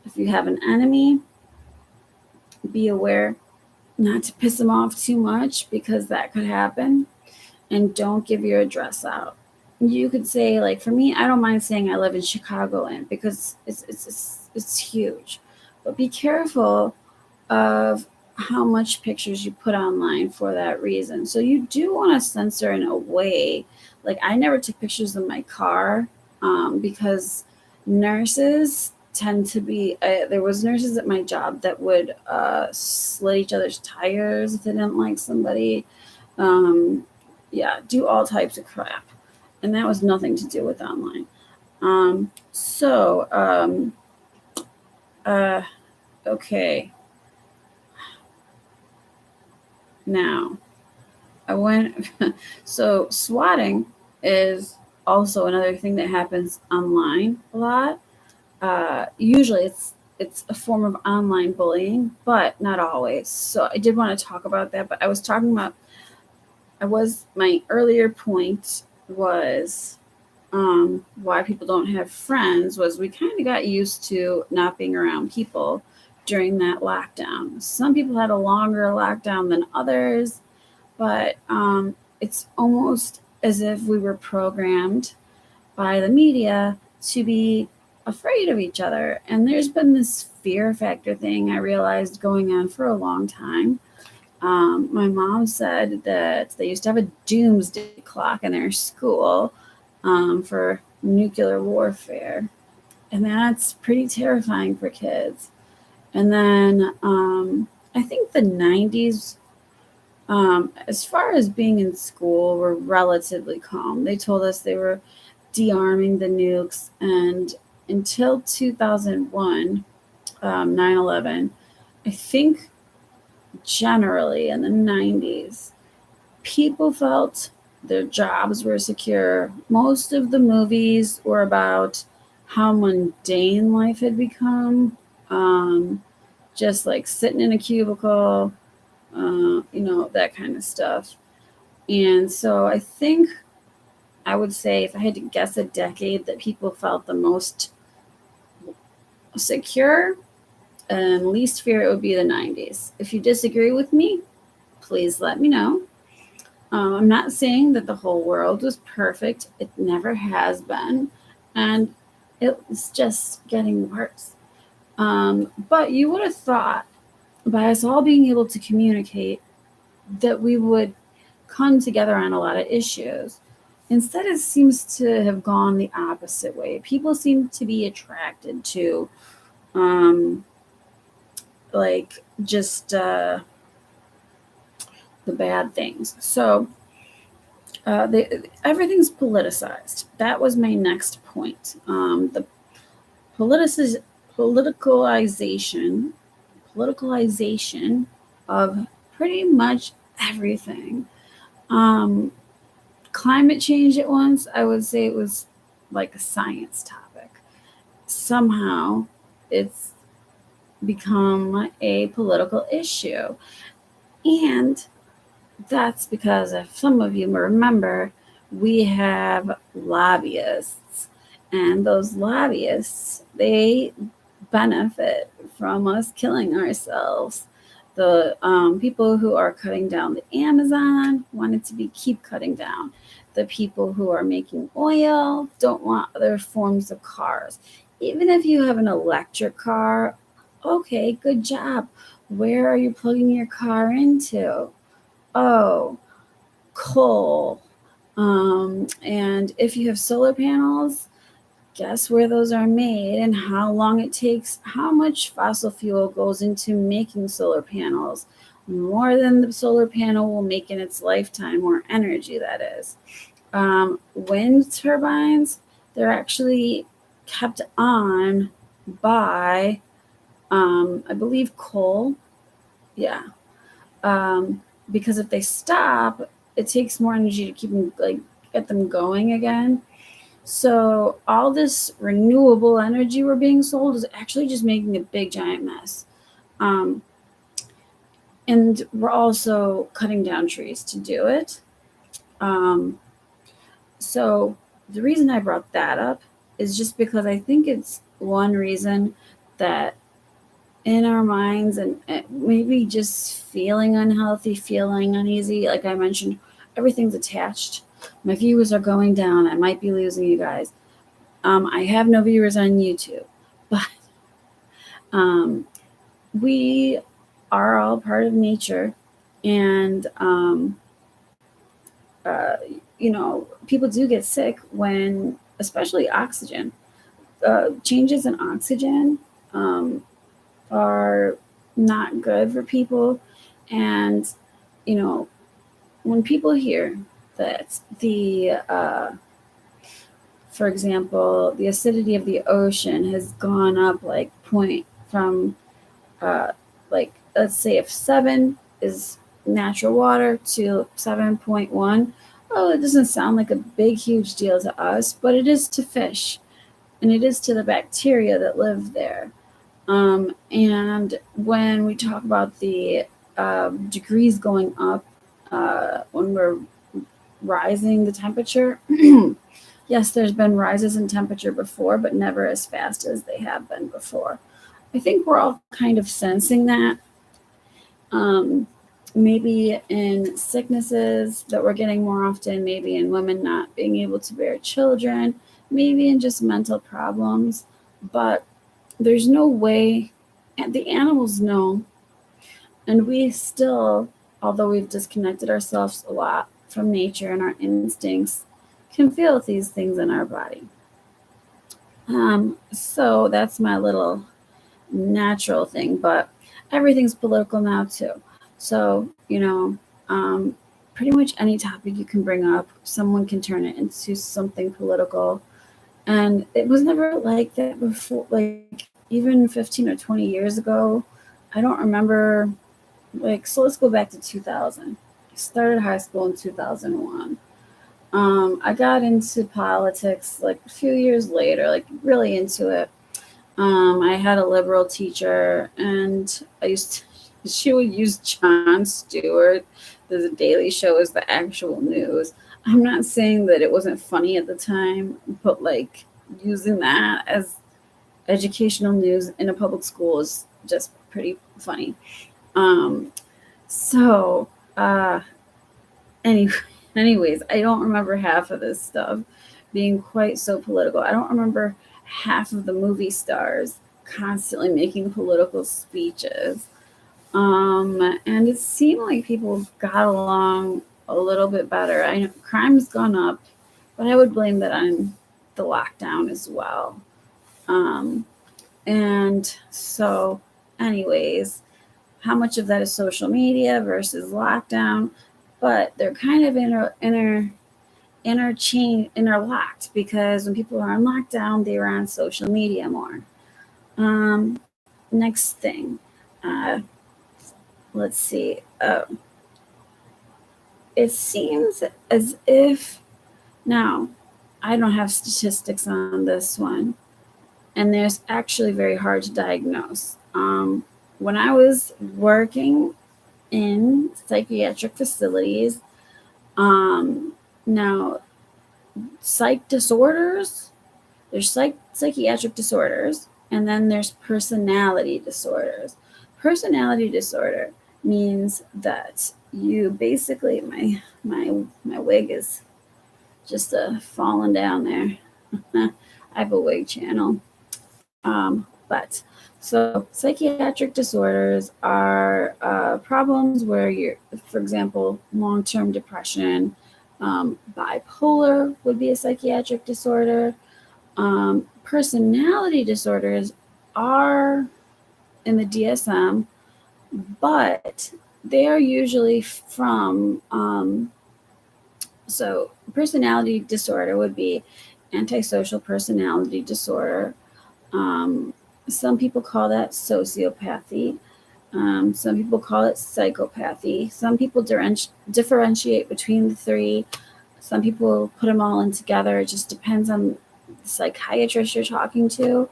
If you have an enemy, be aware not to piss them off too much because that could happen. And don't give your address out. You could say, like, for me, I don't mind saying I live in Chicagoland because it's huge. But be careful of how much pictures you put online for that reason. So you do want to censor in a way. Like, I never took pictures of my car because nurses tend to be, there was nurses at my job that would slit each other's tires if they didn't like somebody. Yeah, do all types of crap. And that was nothing to do with online. Okay. Now, I went, so swatting is also another thing that happens online a lot. Usually it's a form of online bullying, but not always. So I did want to talk about that, but my earlier point was why people don't have friends was we kind of got used to not being around people during that lockdown. Some people had a longer lockdown than others, but it's almost as if we were programmed by the media to be afraid of each other. And there's been this fear factor thing I realized going on for a long time. My mom said that they used to have a doomsday clock in their school for nuclear warfare. And that's pretty terrifying for kids. And then I think the 90s, as far as being in school, were relatively calm. They told us they were de-arming the nukes. And until 2001, 9/11, I think generally in the 90s, people felt their jobs were secure. Most of the movies were about how mundane life had become, just like sitting in a cubicle, that kind of stuff. And so I think I would say, if I had to guess a decade that people felt the most secure and least fear, it would be the 90s. If you disagree with me, please let me know. I'm not saying that the whole world was perfect. It never has been. And it's just getting worse. But you would have thought, by us all being able to communicate, that we would come together on a lot of issues. Instead, it seems to have gone the opposite way. People seem to be attracted to just the bad things. So everything's politicized. That was my next point. The politicalization of pretty much everything. Climate change at once, I would say it was like a science topic. Somehow it's become a political issue. And that's because, if some of you remember, we have lobbyists. And those lobbyists, they benefit from us killing ourselves. The people who are cutting down the Amazon want it to keep cutting down. The people who are making oil don't want other forms of cars. Even if you have an electric car, okay, good job. Where are you plugging your car into? Oh, coal. And if you have solar panels, guess where those are made and how long it takes, how much fossil fuel goes into making solar panels. More than the solar panel will make in its lifetime, more energy, that is. Wind turbines, they're actually kept on by, I believe, coal. Yeah. Because if they stop, it takes more energy to keep them, like, get them going again. So all this renewable energy we're being sold is actually just making a big giant mess. Um, and we're also cutting down trees to do it. Um, so the reason I brought that up is just because I think it's one reason that in our minds, and maybe just feeling unhealthy, feeling uneasy, like I mentioned, everything's attached. My viewers are going down. I might be losing you guys. I have no viewers on YouTube, but we are all part of nature, and uh, people do get sick when, especially oxygen, changes in oxygen are not good for people. And when people hear that for example, the acidity of the ocean has gone up like point from like, let's say if 7 is natural water to 7.1. Oh, it doesn't sound like a big huge deal to us, but it is to fish, and it is to the bacteria that live there. And when we talk about the degrees going up when we're rising the temperature, yes, there's been rises in temperature before, but never as fast as they have been before. I think we're all kind of sensing that. Maybe in sicknesses that we're getting more often, maybe in women not being able to bear children, maybe in just mental problems. But there's no way, and the animals know, and we still, although we've disconnected ourselves a lot from nature and our instincts, can feel these things in our body. So that's my little natural thing, but everything's political now too. So, pretty much any topic you can bring up, someone can turn it into something political. And it was never like that before, like even 15 or 20 years ago. I don't remember, so let's go back to 2000. I started high school in 2001. I got into politics like a few years later, like really into it. I had a liberal teacher, and she would use Jon Stewart, the Daily Show, as the actual news. I'm not saying that it wasn't funny at the time, but like using that as educational news in a public school is just pretty funny. So, anyway, anyways, I don't remember half of this stuff being quite so political. I don't remember half of the movie stars constantly making political speeches. And it seemed like people got along a little bit better. I know crime's gone up, but I would blame that on the lockdown as well. And so, anyways, how much of that is social media versus lockdown? But they're kind of interlocked, because when people are on lockdown, they were on social media more. Next thing, let's see. It seems as if, now, I don't have statistics on this one, and there's actually very hard to diagnose. When I was working in psychiatric facilities, now, psych disorders, there's psychiatric disorders, and then there's personality disorders. Personality disorder means that you basically, my wig is just falling down there. I have a wig channel. But so psychiatric disorders are problems where you're, for example, long-term depression. Bipolar would be a psychiatric disorder. Personality disorders are in the DSM, but they are usually from, so personality disorder would be antisocial personality disorder. Some people call that sociopathy. Some people call it psychopathy. Some people differentiate between the three. Some people put them all in together. It just depends on the psychiatrist you're talking to.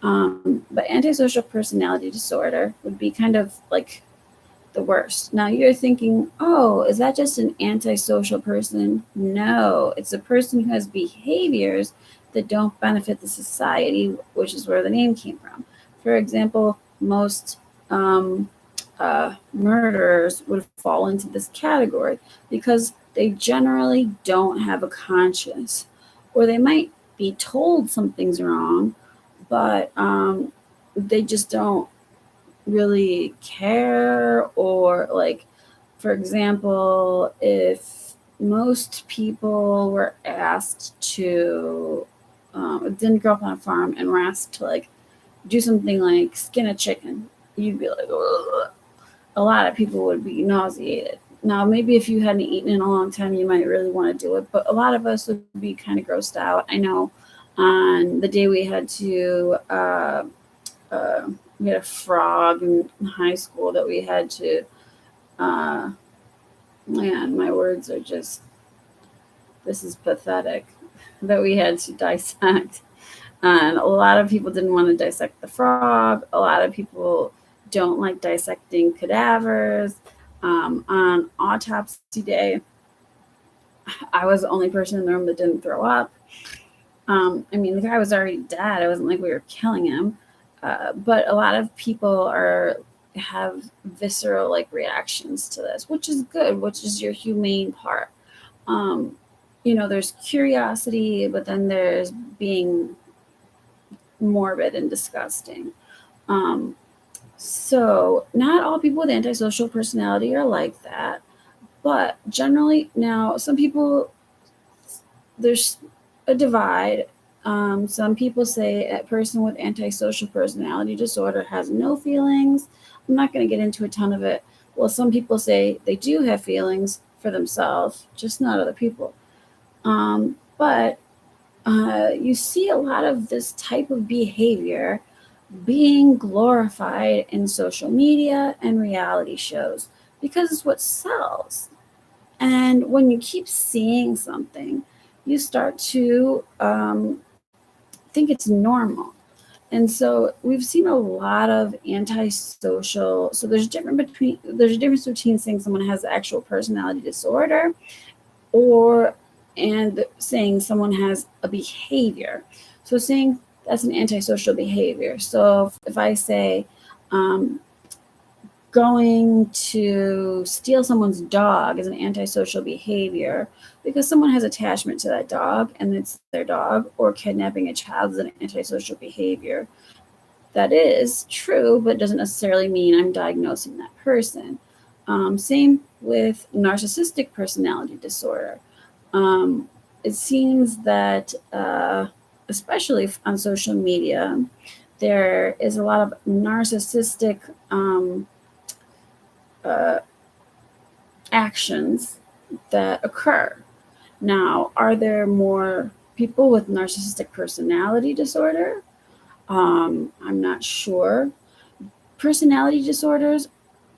But antisocial personality disorder would be kind of like the worst. Now you're thinking, oh, is that just an antisocial person? No, it's a person who has behaviors that don't benefit the society, which is where the name came from. For example, most murderers would fall into this category because they generally don't have a conscience, or they might be told something's wrong, but they just don't really care. Or, like, for example, if most people were asked to didn't grow up on a farm and were asked to like do something like skin a chicken, you'd be like, ugh. A lot of people would be nauseated. Now, maybe if you hadn't eaten in a long time, you might really want to do it, but a lot of us would be kind of grossed out. I know on the day we had to we had a frog in high school that we had to uh, man, my words are just, this is pathetic, that we had to dissect. And a lot of people didn't want to dissect the frog. A lot of people don't like dissecting cadavers. On autopsy day, I was the only person in the room that didn't throw up. I mean, the guy was already dead. It wasn't like we were killing him. But a lot of people have visceral like reactions to this, which is good, which is your humane part. Um, there's curiosity, but then there's being morbid and disgusting. Um, so not all people with antisocial personality are like that, but generally, now some people, there's a divide. Some people say a person with antisocial personality disorder has no feelings. I'm not going to get into a ton of it. Well, some people say they do have feelings for themselves, just not other people. But you see a lot of this type of behavior being glorified in social media and reality shows because it's what sells. And when you keep seeing something, you start to think it's normal. And so we've seen a lot of antisocial. So there's a difference between saying someone has actual personality disorder or and saying someone has a behavior. So saying that's an antisocial behavior. So if I say going to steal someone's dog is an antisocial behavior because someone has attachment to that dog and it's their dog, or kidnapping a child is an antisocial behavior. That is true, but doesn't necessarily mean I'm diagnosing that person. Same with narcissistic personality disorder. It seems that, especially on social media, there is a lot of narcissistic actions that occur. Now, are there more people with narcissistic personality disorder? I'm not sure. Personality disorders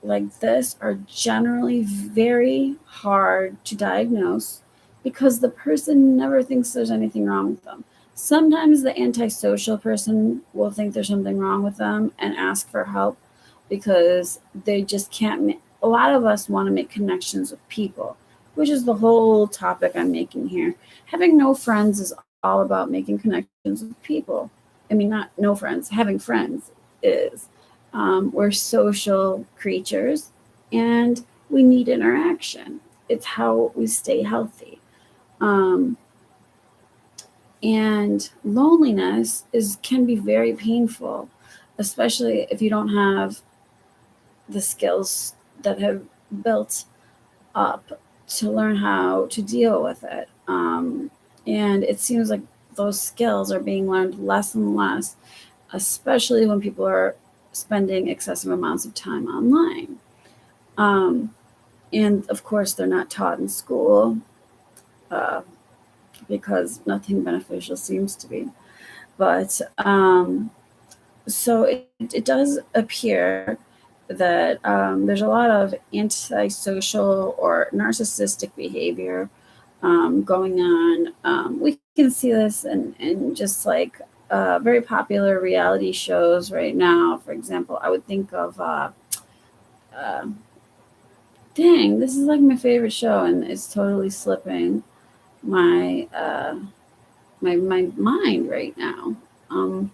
like this are generally very hard to diagnose because the person never thinks there's anything wrong with them. Sometimes the antisocial person will think there's something wrong with them and ask for help because they just can't. A lot of us want to make connections with people, which is the whole topic I'm making here. Having no friends is all about making connections with people. I mean, not no friends, having friends is. We're social creatures and we need interaction. It's how we stay healthy. Um, and loneliness can be very painful, especially if you don't have the skills that have built up to learn how to deal with it. And it seems like those skills are being learned less and less, especially when people are spending excessive amounts of time online. Um, and of course, they're not taught in school uh, because nothing beneficial seems to be. But so it does appear that there's a lot of antisocial or narcissistic behavior going on. We can see this in just like very popular reality shows right now. For example, I would think of uh, dang, this is like my favorite show, and it's totally slipping my my mind right now. Um,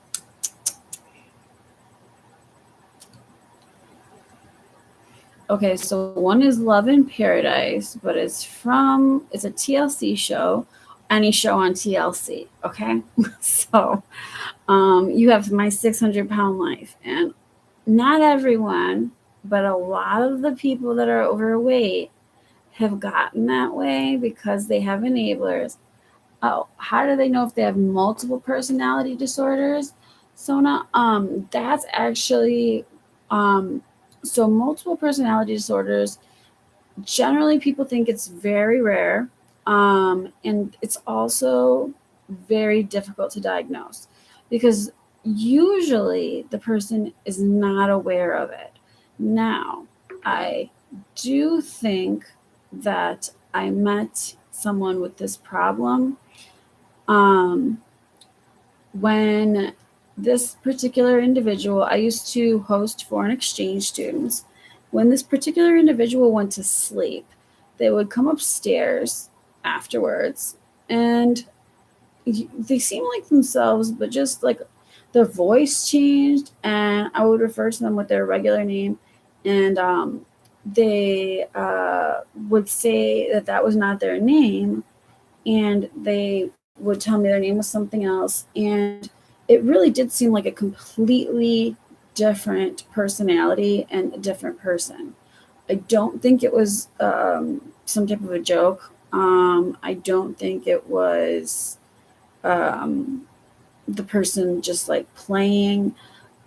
okay, so one is Love in Paradise, but it's a TLC show, any show on TLC. Okay, so you have My 600 Pound Life, and not everyone, but a lot of the people that are overweight have gotten that way because they have enablers. Oh, how do they know if they have multiple personality disorders? Sona, that's actually um, so multiple personality disorders. Generally, people think it's very rare, and it's also very difficult to diagnose because usually the person is not aware of it. Now, I do think that I met someone with this problem um, when this particular individual, I used to host foreign exchange students. When this particular individual went to sleep, they would come upstairs afterwards and they seem like themselves, but just like their voice changed, and I would refer to them with their regular name. And they would say that that was not their name, and they would tell me their name was something else. And it really did seem like a completely different personality and a different person. I don't think it was some type of a joke. I don't think it was um, the person just like playing.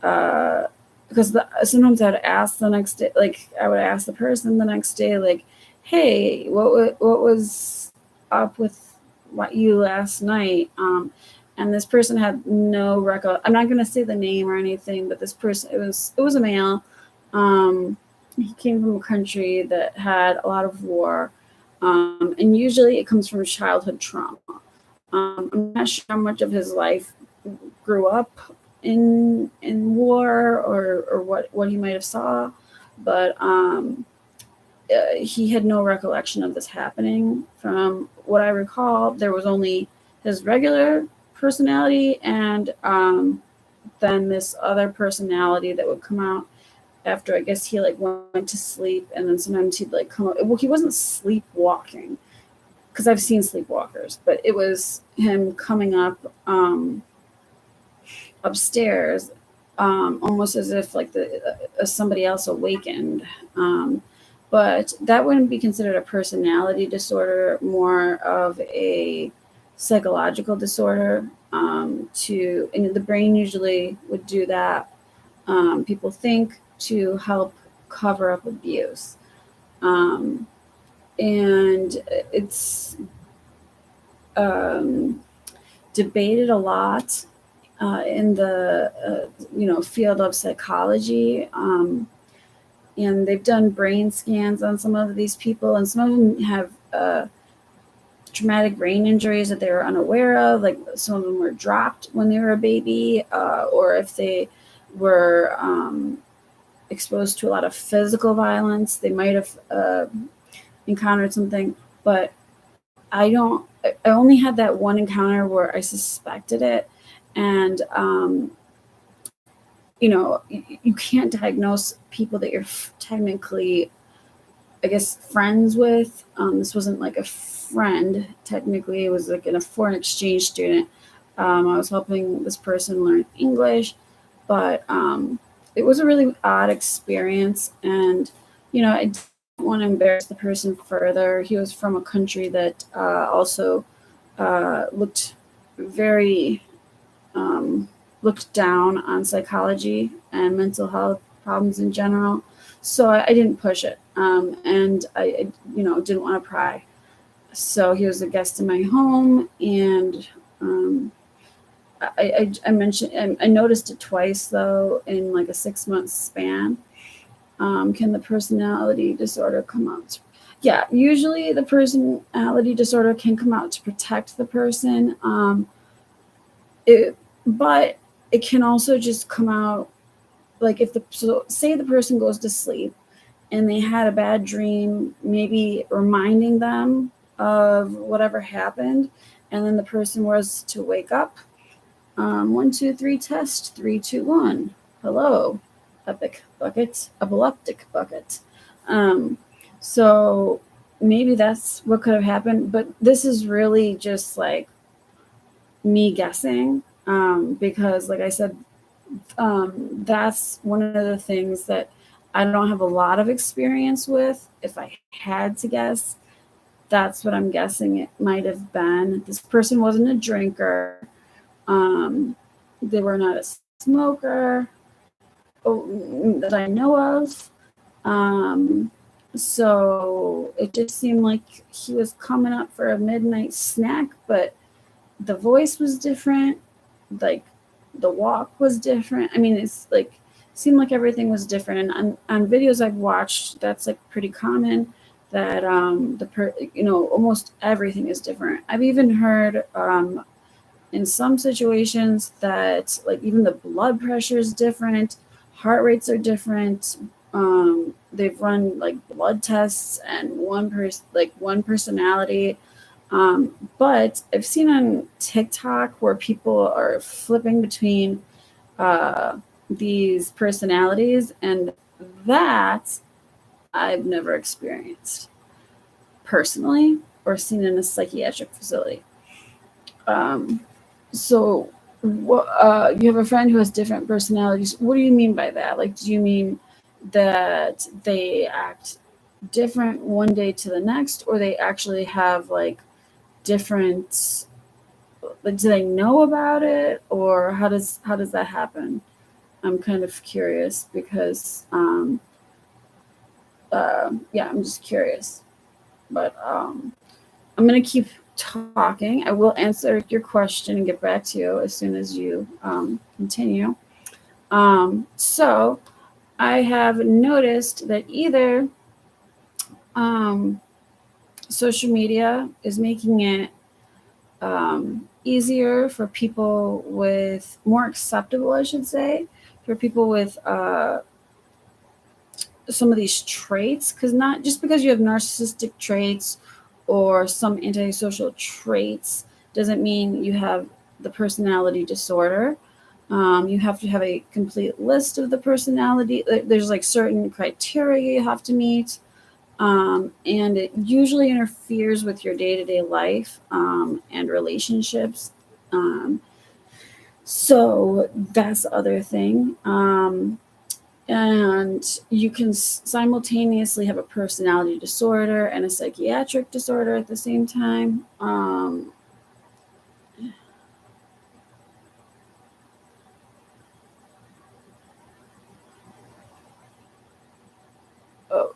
Because sometimes I'd ask the next day, like I would ask the person the next day, like, "Hey, what was up with what you last night?" And this person had no record. I'm not going to say the name or anything, but this person, it was a male. Um, he came from a country that had a lot of war, and usually it comes from childhood trauma. I'm not sure how much of his life grew up in war, or what he might have saw, but he had no recollection of this happening. From what I recall, there was only his regular personality, and then this other personality that would come out after, I guess, he like went to sleep, and then sometimes he'd like come up. Well, he wasn't sleepwalking because I've seen sleepwalkers, but it was him coming up upstairs, almost as if like somebody else awakened. But that wouldn't be considered a personality disorder, more of a psychological disorder. And the brain usually would do that. People think to help cover up abuse. And it's um, debated a lot in the field of psychology, and they've done brain scans on some of these people, and some of them have traumatic brain injuries that they were unaware of. Like some of them were dropped when they were a baby, or if they were exposed to a lot of physical violence, they might have encountered something. But I don't. I only had that one encounter where I suspected it, and you can't diagnose people that you're technically, I guess, friends with. This wasn't like a friend technically; it was like a foreign exchange student. I was helping this person learn English, but it was a really odd experience, and I didn't want to embarrass the person further. He was from a country that also looked very looked down on psychology and mental health problems in general. So I didn't push it, and I didn't want to pry. So he was a guest in my home, and I mentioned, I noticed it twice though in like a 6-month span. Can the personality disorder come out? Yeah, usually the personality disorder can come out to protect the person. But it can also just come out, like if say the person goes to sleep and they had a bad dream, maybe reminding them of whatever happened, and then the person was to wake up. 1, 2, 3 test, 3, 2, 1. Hello, epileptic bucket. So maybe that's what could have happened, but this is really just like me guessing, because like I said, that's one of the things that I don't have a lot of experience with. If I had to guess, that's what I'm guessing it might have been. This person wasn't a drinker. They were not a smoker, that I know of. So it just seemed like he was coming up for a midnight snack, but the voice was different. Like the walk was different. I mean, it's like seemed like everything was different. And on videos I've watched, that's like pretty common. That almost everything is different. I've even heard in some situations that like even the blood pressure is different, heart rates are different. They've run like blood tests and one personality. But I've seen on TikTok where people are flipping between these personalities, and that I've never experienced personally or seen in a psychiatric facility. So you have a friend who has different personalities. What do you mean by that? Like, do you mean that they act different one day to the next, or they actually have like different, like, do they know about it, or how does that happen? I'm kind of curious because yeah, I'm just curious. But I'm gonna keep talking. I will answer your question and get back to you as soon as you continue. So I have noticed that either social media is making it easier for people with, more acceptable, I should say, for people with some of these traits, because not just because you have narcissistic traits or some antisocial traits doesn't mean you have the personality disorder. You have to have a complete list of the personality. There's like certain criteria you have to meet. And it usually interferes with your day-to-day life and relationships. So that's the other thing. And you can simultaneously have a personality disorder and a psychiatric disorder at the same time. Oh,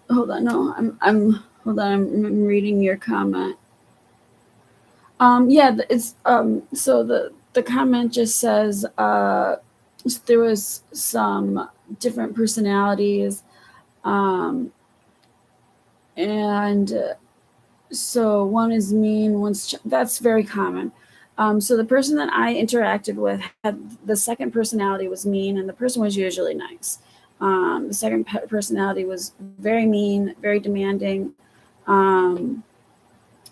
hold on. No, hold on. I'm reading your comment. Yeah, it's so the comment just says there was some different personalities, and so one is mean, that's very common. So the person that I interacted with had the second personality was mean, and the person was usually nice. The second personality was very mean, very demanding.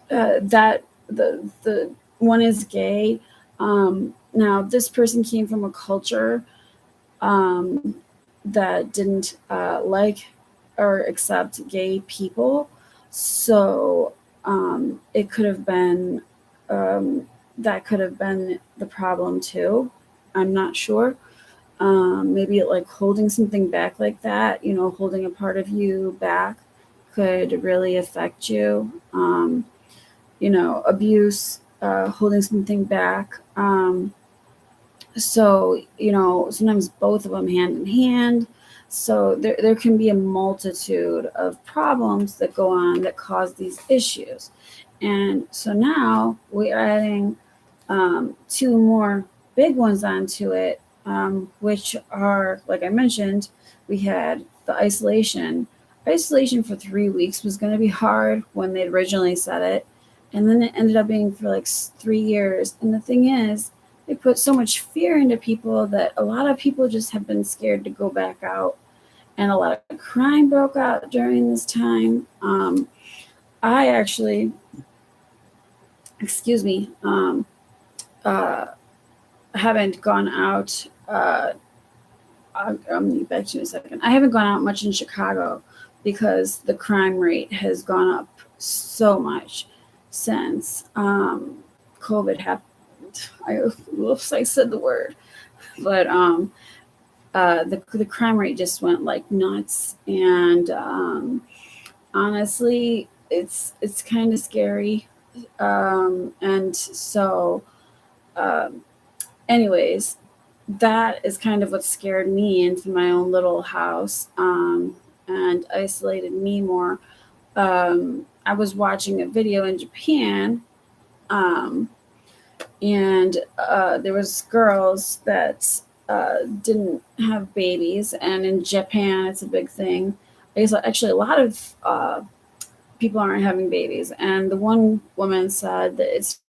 That the one is gay. Now this person came from a culture that didn't like or accept gay people, so it could have been that could have been the problem too. I'm not sure. Maybe like holding something back like that, holding a part of you back could really affect you. Abuse, holding something back. So, sometimes both of them hand in hand. So there can be a multitude of problems that go on that cause these issues. And so now we're adding two more big ones onto it, which are, like I mentioned, we had the isolation for 3 weeks was going to be hard when they originally said it, and then it ended up being for like 3 years. And the thing is, they put so much fear into people that a lot of people just have been scared to go back out, and a lot of crime broke out during this time. I actually, excuse me, uh, haven't gone out. I'm going to get back to you in a second. I haven't gone out much in Chicago because the crime rate has gone up so much since COVID happened. I said the word, but the crime rate just went like nuts, and honestly, it's kind of scary, and so, anyways, that is kind of what scared me into my own little house, and isolated me more. I was watching a video in Japan, um, and there was girls that didn't have babies, and in Japan it's a big thing. I guess actually a lot of people aren't having babies, and the one woman said that it's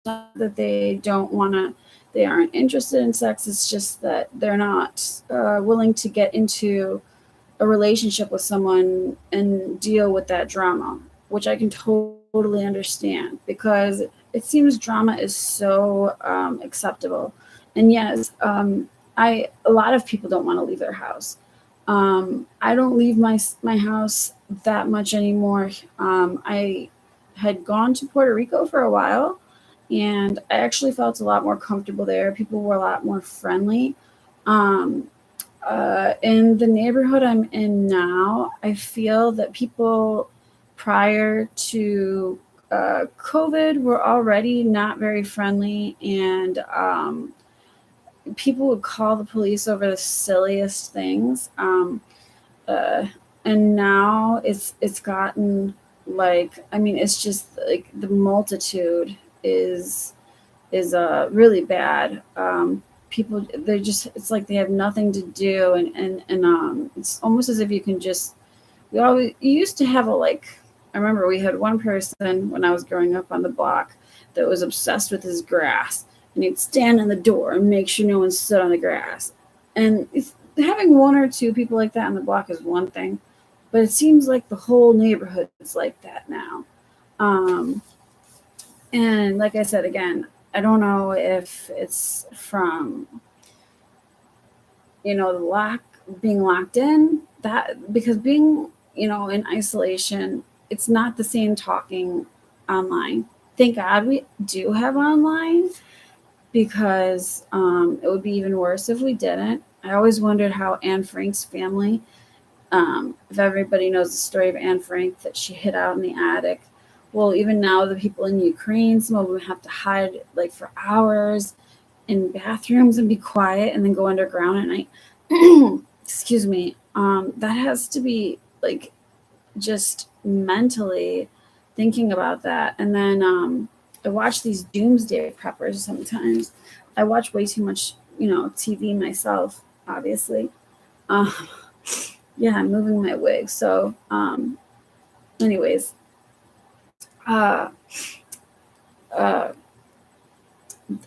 not that they don't want to, they aren't interested in sex, it's just that they're not willing to get into a relationship with someone and deal with that drama, which I can totally understand, because it seems drama is so acceptable. And yes, a lot of people don't want to leave their house. I don't leave my house that much anymore. I had gone to Puerto Rico for a while, and I actually felt a lot more comfortable there. People were a lot more friendly. Um, in the neighborhood I'm in now, I feel that people prior to COVID were already not very friendly, and people would call the police over the silliest things. Uh, and now it's gotten like, I mean, it's just like the multitude is really bad. People, they're just, it's like they have nothing to do, and it's almost as if you can just, we always, you used to have a, like, I remember we had one person when I was growing up on the block that was obsessed with his grass, and he'd stand in the door and make sure no one stood on the grass. And having one or two people like that on the block is one thing, but it seems like the whole neighborhood is like that now. Um, and like I said, again, I don't know if it's from, the being locked in, that, because being, in isolation, it's not the same talking online. Thank God we do have online, because it would be even worse if we didn't. I always wondered how Anne Frank's family, if everybody knows the story of Anne Frank, that she hid out in the attic. Well, even now, the people in Ukraine, some of them have to hide like for hours in bathrooms and be quiet and then go underground at night. Excuse me. That has to be like just mentally thinking about that. And then I watch these doomsday preppers sometimes. I watch way too much, TV myself, obviously. Uh, yeah, I'm moving my wig. So, anyways, uh, uh,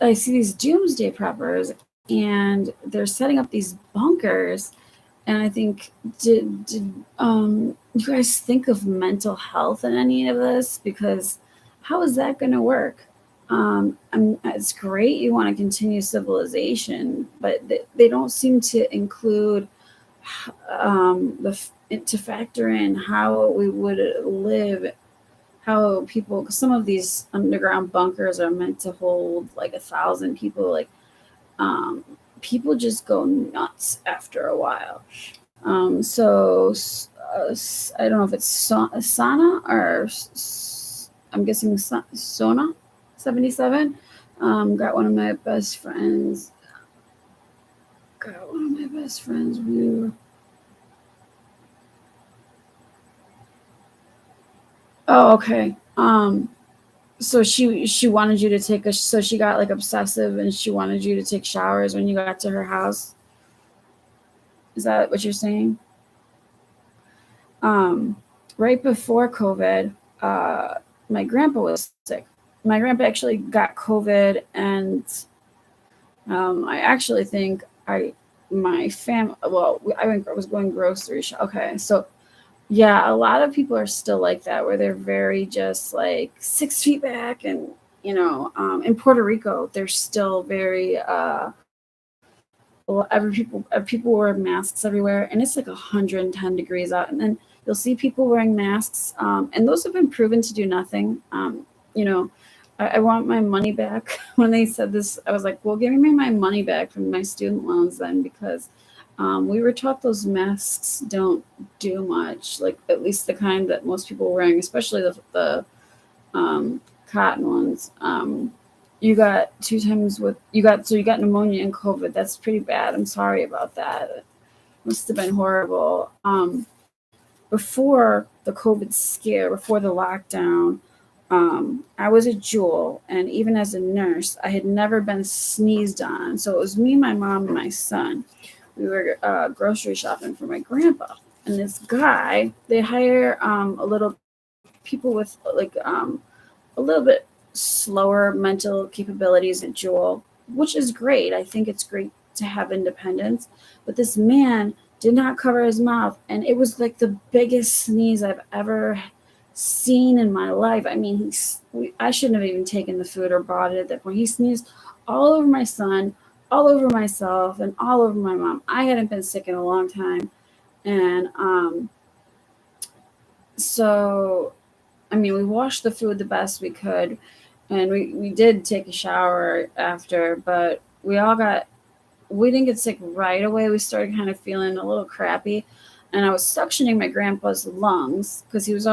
I see these doomsday preppers, and they're setting up these bunkers. And I think, did you guys think of mental health in any of this? Because how is that going to work? It's great you want to continue civilization, but they don't seem to include to factor in how we would live, how people, 'cause some of these underground bunkers are meant to hold like 1,000 people. Like, um, people just go nuts after a while. I don't know if it's Sana or I'm guessing Sona 77. Got one of my best friends. We Oh, okay. So she wanted you to take a, so she got like obsessive, and she wanted you to take showers when you got to her house. Is that what you're saying? right before COVID, my grandpa was sick. My grandpa actually got COVID, and I actually think my family. Well, I was going grocery shop. Okay, so yeah, a lot of people are still like that, where they're very just like 6 feet back, and in Puerto Rico, they're still very people wear masks everywhere, and it's like 110 degrees out, and then you'll see people wearing masks, and those have been proven to do nothing. You know, I want my money back. When they said this, I was like, well, give me my money back from my student loans then, because we were taught those masks don't do much, like at least the kind that most people were wearing, especially the cotton ones. You got you got pneumonia and COVID. That's pretty bad. I'm sorry about that. It must have been horrible. Before the COVID scare, before the lockdown, I was a jewel, and even as a nurse, I had never been sneezed on. So it was me, my mom, and my son. We were grocery shopping for my grandpa, and this guy, they hire a little people with like a little bit slower mental capabilities at Jewel, which is great. I think it's great to have independence. But this man did not cover his mouth, and it was like the biggest sneeze I've ever seen in my life. I mean, I shouldn't have even taken the food or bought it at that point. He sneezed all over my son, all over myself, and all over my mom. I hadn't been sick in a long time. And so I mean, we washed the food the best we could, and we did take a shower after, but we didn't get sick right away. We started kind of feeling a little crappy, and I was suctioning my grandpa's lungs because he was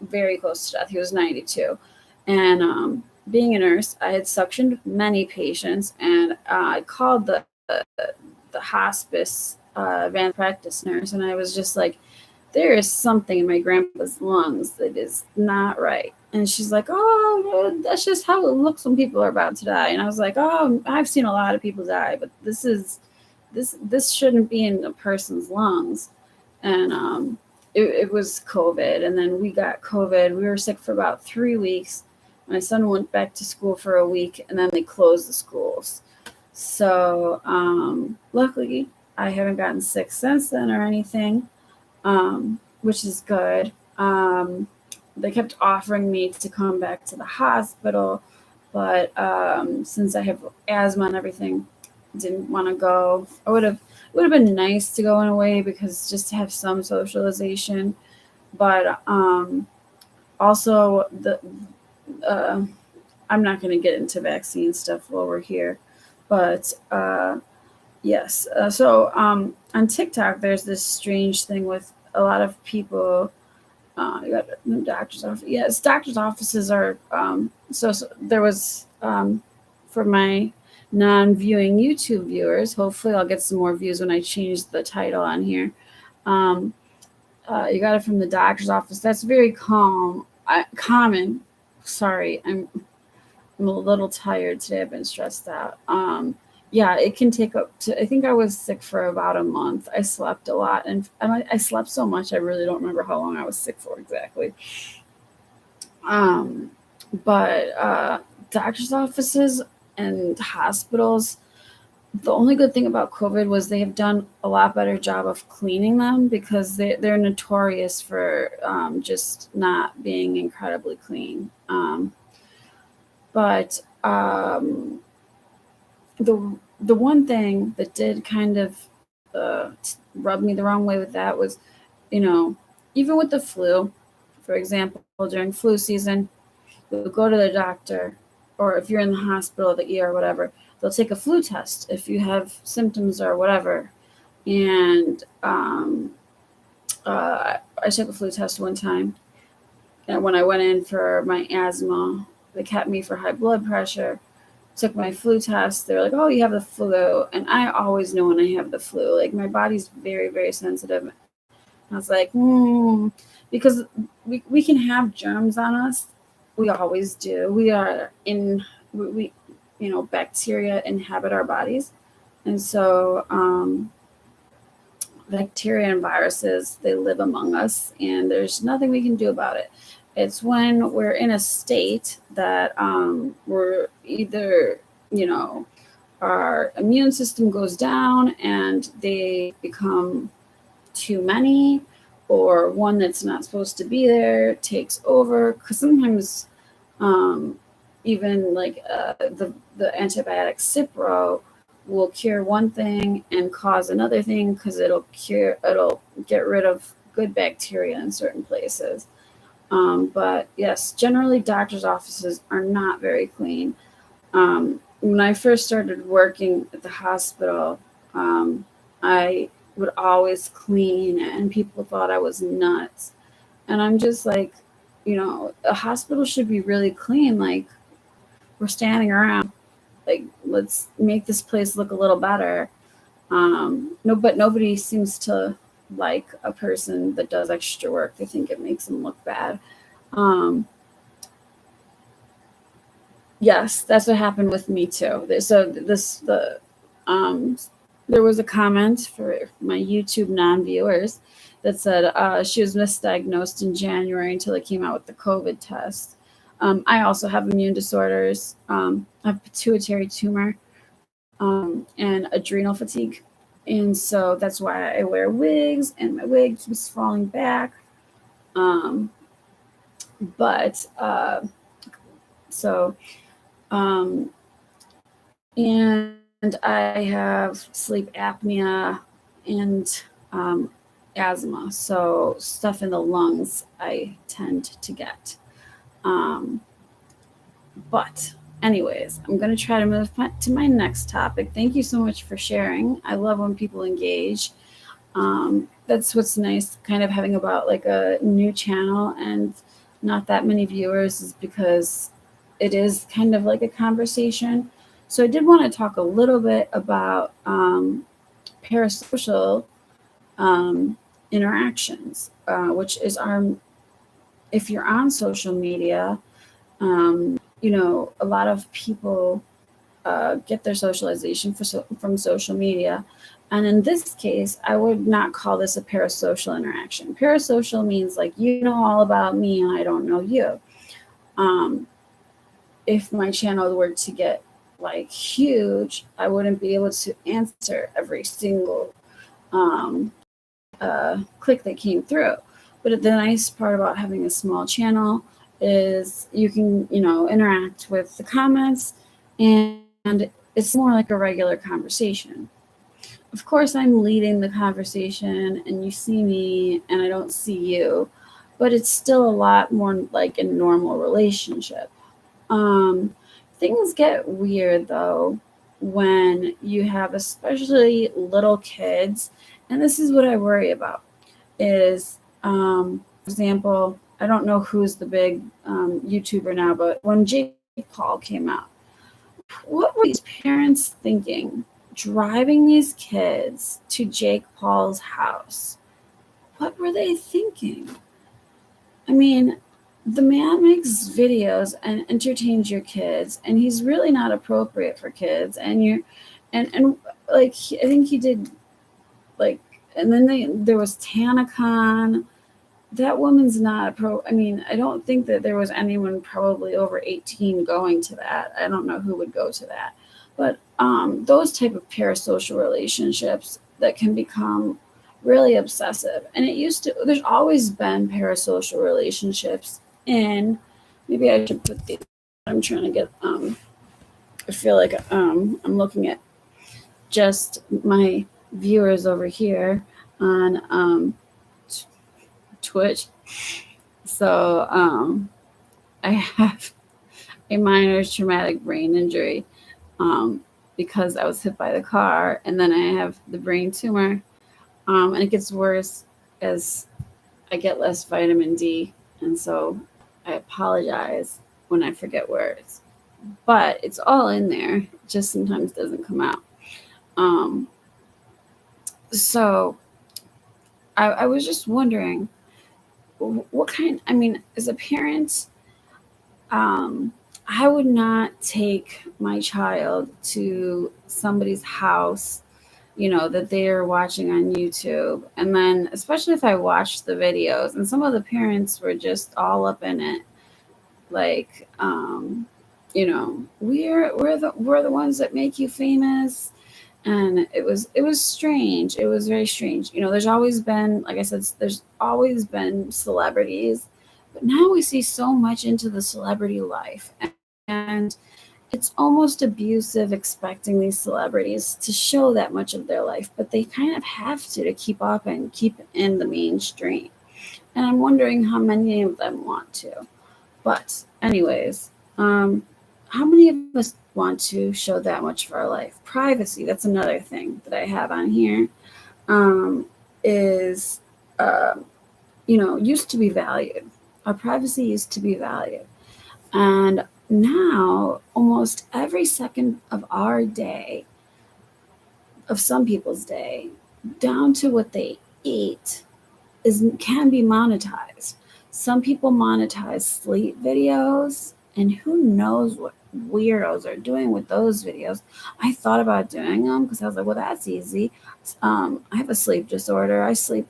very close to death. He was 92, and being a nurse, I had suctioned many patients, and I called the hospice van practice nurse, and I was just like, there is something in my grandpa's lungs that is not right. And she's like, oh, that's just how it looks when people are about to die. And I was like, oh, I've seen a lot of people die, but this shouldn't be in a person's lungs. And it was COVID. And then we got COVID. We were sick for about 3 weeks. My son went back to school for a week, and then they closed the schools. So luckily, I haven't gotten sick since then or anything. Which is good. They kept offering me to come back to the hospital, but since I have asthma and everything, didn't want to go. It would have been nice to go in a way, because just to have some socialization, but also I'm not going to get into vaccine stuff while we're here, but yes. So on TikTok, there's this strange thing with a lot of people. You got doctor's office. Yes, doctor's offices are. So there was for my non-viewing YouTube viewers. Hopefully, I'll get some more views when I change the title on here. You got it from the doctor's office. That's very common. Sorry, I'm a little tired today. I've been stressed out. Yeah, it can take up to, I think I was sick for about a month. I slept a lot, and I slept so much, I really don't remember how long I was sick for exactly. But doctor's offices and hospitals, the only good thing about COVID was they have done a lot better job of cleaning them, because they're notorious for just not being incredibly clean. But the one thing that did kind of rub me the wrong way with that was, even with the flu, for example, during flu season, you'll go to the doctor, or if you're in the hospital, the ER, whatever, they'll take a flu test if you have symptoms or whatever. And I took a flu test one time, and when I went in for my asthma, they kept me for high blood pressure. Took my flu test. They're like, oh, you have the flu. And I always know when I have the flu. Like, my body's very, very sensitive. And I was like, because we can have germs on us. We always do. Bacteria inhabit our bodies. And so bacteria and viruses, they live among us, and there's nothing we can do about it. It's when we're in a state that we're either, you know, our immune system goes down and they become too many, or one that's not supposed to be there takes over. Because sometimes um, even like the antibiotic Cipro will cure one thing and cause another thing, because it'll get rid of good bacteria in certain places. But yes, generally doctors' offices are not very clean. When I first started working at the hospital, I would always clean, and people thought I was nuts. And I'm just like, a hospital should be really clean. Like, we're standing around, like, let's make this place look a little better. No, but nobody seems to like a person that does extra work. They think it makes them look bad. Um, yes, that's what happened with me too. Um, there was a comment for my YouTube non-viewers that said she was misdiagnosed in January until it came out with the COVID test. I also have immune disorders. I have pituitary tumor and adrenal fatigue. And so that's why I wear wigs, and my wig keeps falling back. Um, but so, um, and I have sleep apnea and asthma. So, stuff in the lungs I tend to get. Um, but, anyways, I'm going to try to move to my next topic. Thank you so much for sharing. I love when people engage. That's what's nice, kind of having about like a new channel and not that many viewers, is because it is kind of like a conversation. So I did want to talk a little bit about parasocial interactions, which is if you're on social media, a lot of people get their socialization from social media. And in this case, I would not call this a parasocial interaction. Parasocial means like, you know all about me and I don't know you. If my channel were to get like huge, I wouldn't be able to answer every single click that came through. But the nice part about having a small channel is you can, interact with the comments, and it's more like a regular conversation. Of course, I'm leading the conversation and you see me and I don't see you, but it's still a lot more like a normal relationship. Things get weird though when you have especially little kids, and this is what I worry about. Is for example, I don't know who's the big YouTuber now, but when Jake Paul came out, what were these parents thinking driving these kids to Jake Paul's house? What were they thinking? I mean, the man makes videos and entertains your kids, and he's really not appropriate for kids. And like I think he did like, and then there was TanaCon. That woman's not a pro. I mean, I don't think that there was anyone probably over 18 going to that. I don't know who would go to that. But those type of parasocial relationships that can become really obsessive. And there's always been parasocial relationships. And maybe I should put these, I'm trying to get, I feel like I'm looking at just my viewers over here on Twitch. So I have a minor traumatic brain injury because I was hit by the car, and then I have the brain tumor, and it gets worse as I get less vitamin D, and so I apologize when I forget words, but it's all in there. It just sometimes doesn't come out. So I was just wondering, what kind, I mean, as a parent, I would not take my child to somebody's house that they are watching on YouTube. And then, especially if I watch the videos, and some of the parents were just all up in it, like, we're the ones that make you famous. And it was strange. It was very strange. There's always been, like I said, there's always been celebrities, but now we see so much into the celebrity life, and it's almost abusive expecting these celebrities to show that much of their life, but they kind of have to keep up and keep in the mainstream. And I'm wondering how many of them want to. But anyways, how many of us want to show that much for our life? Privacy, that's another thing that I have on here, is, used to be valued. Our privacy used to be valued. And now, almost every second of our day, of some people's day, down to what they eat, can be monetized. Some people monetize sleep videos, and who knows what weirdos are doing with those videos. I thought about doing them because I was like, well, that's easy. I have a sleep disorder. I sleep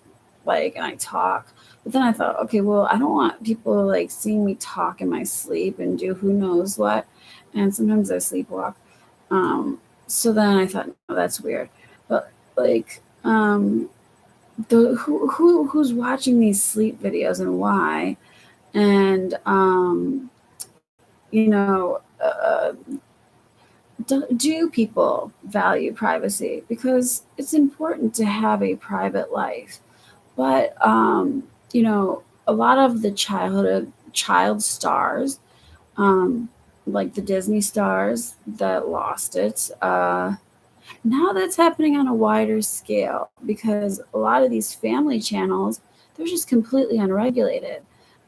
and I talk. But then I thought, okay, well, I don't want people seeing me talk in my sleep and do who knows what. And sometimes I sleepwalk. So then I thought, no, that's weird. But who's watching these sleep videos and why? And do people value privacy? Because it's important to have a private life. But a lot of the child stars, like the Disney stars that lost it, now that's happening on a wider scale, because a lot of these family channels, they're just completely unregulated.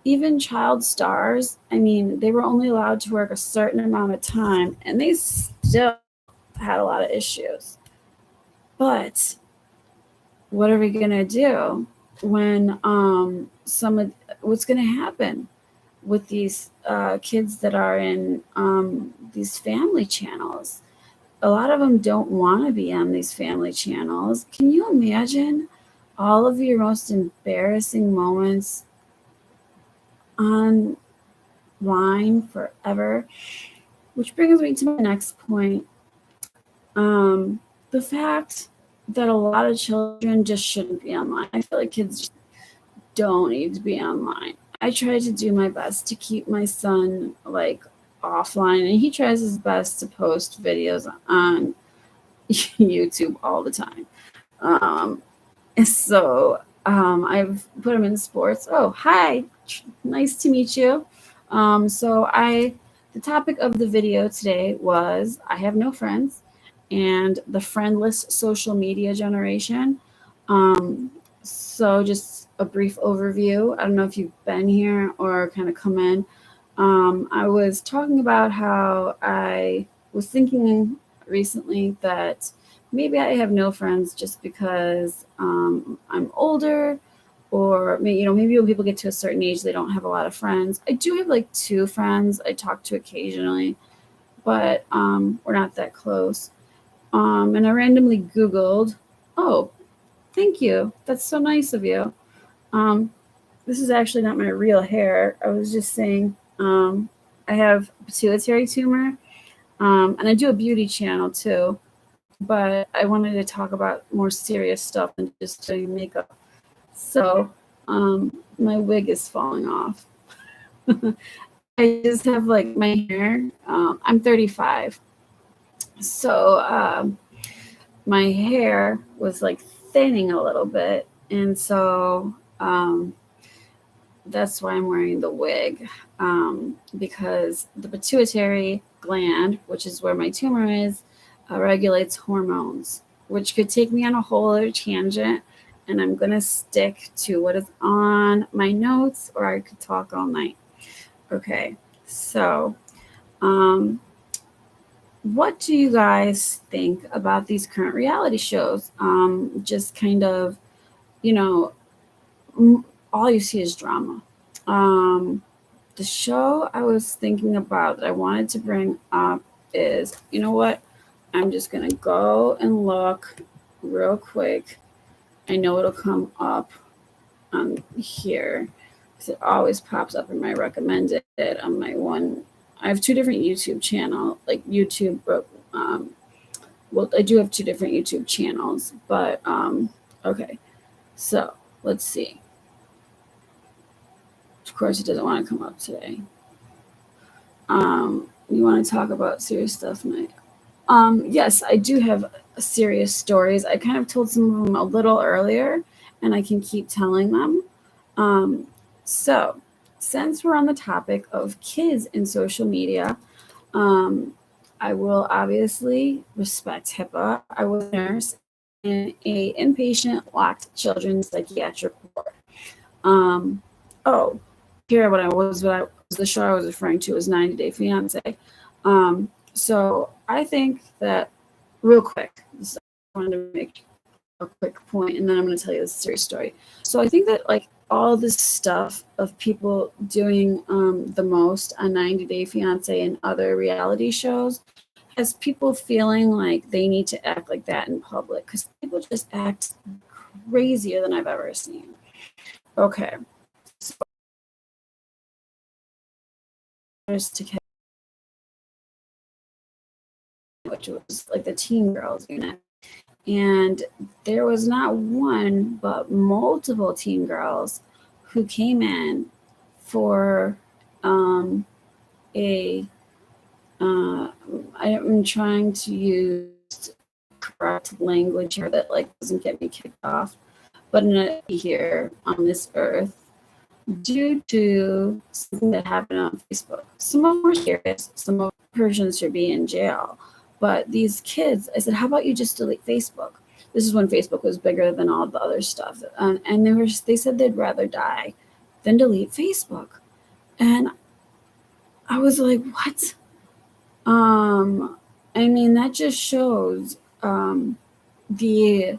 Even child stars, they were only allowed to work a certain amount of time, and they still had a lot of issues. But what are we going to do when what's going to happen with these kids that are in these family channels? A lot of them don't want to be on these family channels. Can you imagine all of your most embarrassing moments online forever? Which brings me to my next point. The fact that a lot of children just shouldn't be online. I feel like kids just don't need to be online. I try to do my best to keep my son offline, and he tries his best to post videos on YouTube all the time. So I've put him in sports. Oh, hi, nice to meet you. The topic of the video today was I have no friends and the friendless social media generation. So just a brief overview. I don't know if you've been here or kind of come in. I was talking about how I was thinking recently that maybe I have no friends just because I'm older, or maybe when people get to a certain age, they don't have a lot of friends. I do have 2 friends I talk to occasionally, but we're not that close. And I randomly Googled, oh, thank you. That's so nice of you. This is actually not my real hair. I was just saying, I have pituitary tumor, and I do a beauty channel too, but I wanted to talk about more serious stuff than just doing makeup. So my wig is falling off. I just have my hair. I'm 35. So my hair was thinning a little bit. And so that's why I'm wearing the wig, because the pituitary gland, which is where my tumor is, regulates hormones, which could take me on a whole other tangent. And I'm going to stick to what is on my notes, or I could talk all night. Okay, so what do you guys think about these current reality shows? Just kind of, all you see is drama. The show I was thinking about that I wanted to bring up is, you know what? I'm just going to go and look real quick. I know it'll come up on here because it always pops up in my recommended on my one. I have two different YouTube channel, like YouTube. Well, I do have two different YouTube channels, but okay. So let's see. Of course, it doesn't want to come up today. You want to talk about serious stuff, Mike? Yes, I do have serious stories. I kind of told some of them a little earlier, and I can keep telling them. So, since we're on the topic of kids in social media, I will obviously respect HIPAA. I was a nurse in a inpatient locked children's psychiatric ward. Oh, here what the show I was referring to was 90 Day Fiance. So I think that real quick, I wanted to make a quick point, and then I'm going to tell you this serious story. So I think that like all this stuff of people doing the most on 90 Day Fiance and other reality shows has people feeling like they need to act like that in public, because people just act crazier than I've ever seen. Okay. So to which was like the teen girls unit. And there was not one, but multiple teen girls who came in for I'm trying to use correct language here that like doesn't get me kicked off, but here on this earth due to something that happened on Facebook. Some of them were serious, some of the Persians should be in jail. But these kids, I said, how about you just delete Facebook? This is when Facebook was bigger than all the other stuff. And they said they'd rather die than delete Facebook. And I was like, what? I mean, that just shows the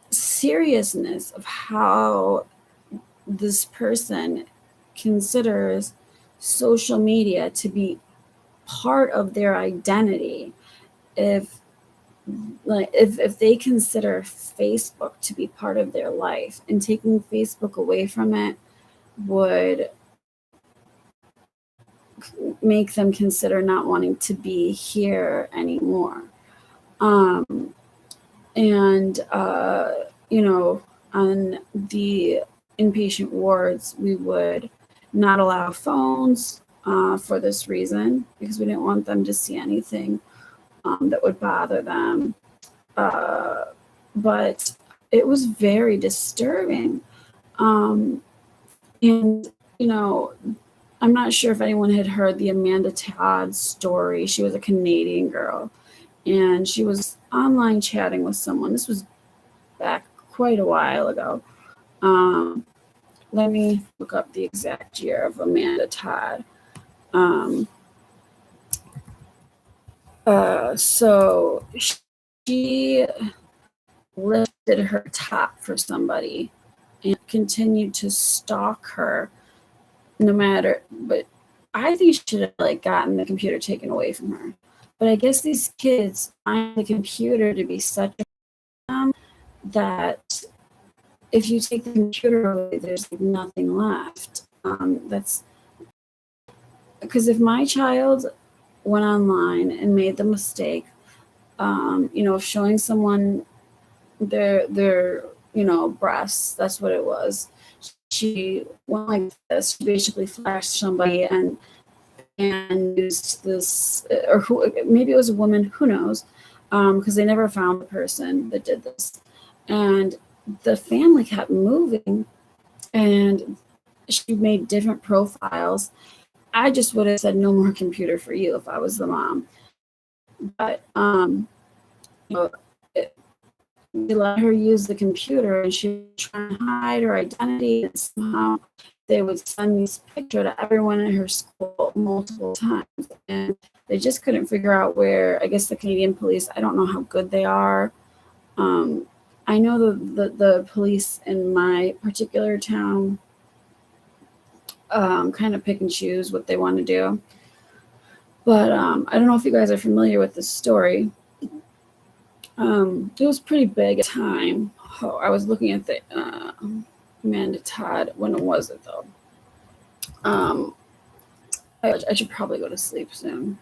seriousness of how this person considers social media to be part of their identity. If they consider Facebook to be part of their life, and taking Facebook away from it would make them consider not wanting to be here anymore. On the inpatient wards, we would not allow phones for this reason, because we didn't want them to see anything that would bother them. But it was very disturbing. And, I'm not sure if anyone had heard the Amanda Todd story. She was a Canadian girl, and she was online chatting with someone. This was back quite a while ago. Let me look up the exact year of Amanda Todd. So she lifted her top for somebody and continued to stalk her but I think she should have gotten the computer taken away from her. But I guess these kids find the computer to be such a that if you take the computer away, there's nothing left. That's because if my child went online and made the mistake, of showing someone their breasts, that's what it was. She went like this. She basically flashed somebody and used this, or maybe it was a woman, who knows, because they never found the person that did this. And the family kept moving, and she made different profiles. I just would have said no more computer for you if I was the mom. But we let her use the computer, and she was trying to hide her identity, and somehow they would send this picture to everyone in her school multiple times, and they just couldn't figure out where. I guess the Canadian police, I don't know how good they are. I know the police in my particular town kind of pick and choose what they want to do. But I don't know if you guys are familiar with this story. It was pretty big at the time. Oh, I was looking at the Amanda Todd. When was it though? I should probably go to sleep soon.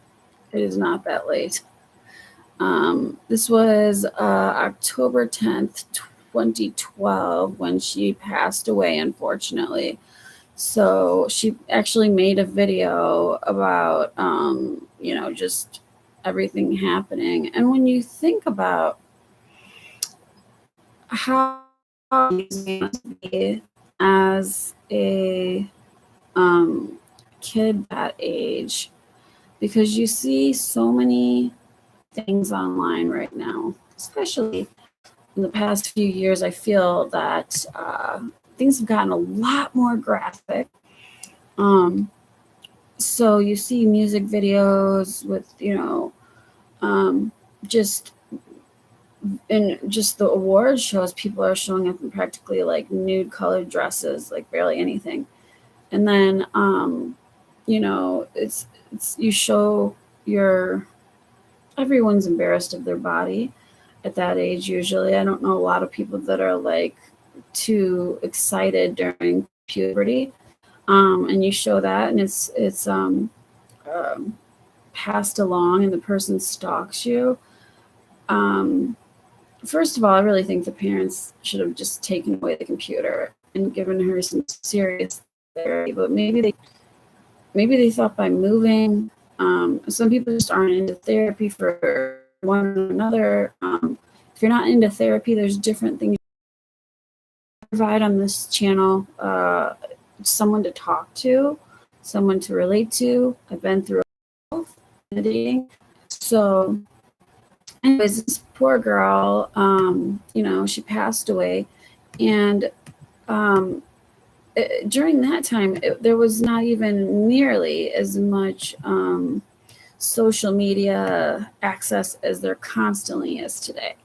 It is not that late. This was October 10th, 2012, when she passed away, unfortunately. So she actually made a video about, just everything happening. And when you think about how easy it must be as a kid that age, because you see so many things online right now, especially in the past few years. I feel that things have gotten a lot more graphic. So you see music videos with, just in just the award shows, people are showing up in practically like nude colored dresses, like barely anything. And then, it's you show your everyone's embarrassed of their body at that age. Usually, I don't know a lot of people that are like too excited during puberty. And you show that, and it's passed along, and the person stalks you. First of all, I really think the parents should have just taken away the computer and given her some serious therapy. But maybe they thought by moving, some people just aren't into therapy for one or another. If you're not into therapy, there's different things you provide on this channel. Someone to talk to, someone to relate to. I've been through dating. So anyways, this poor girl, she passed away. And during that time, there was not even nearly as much social media access as there constantly is today.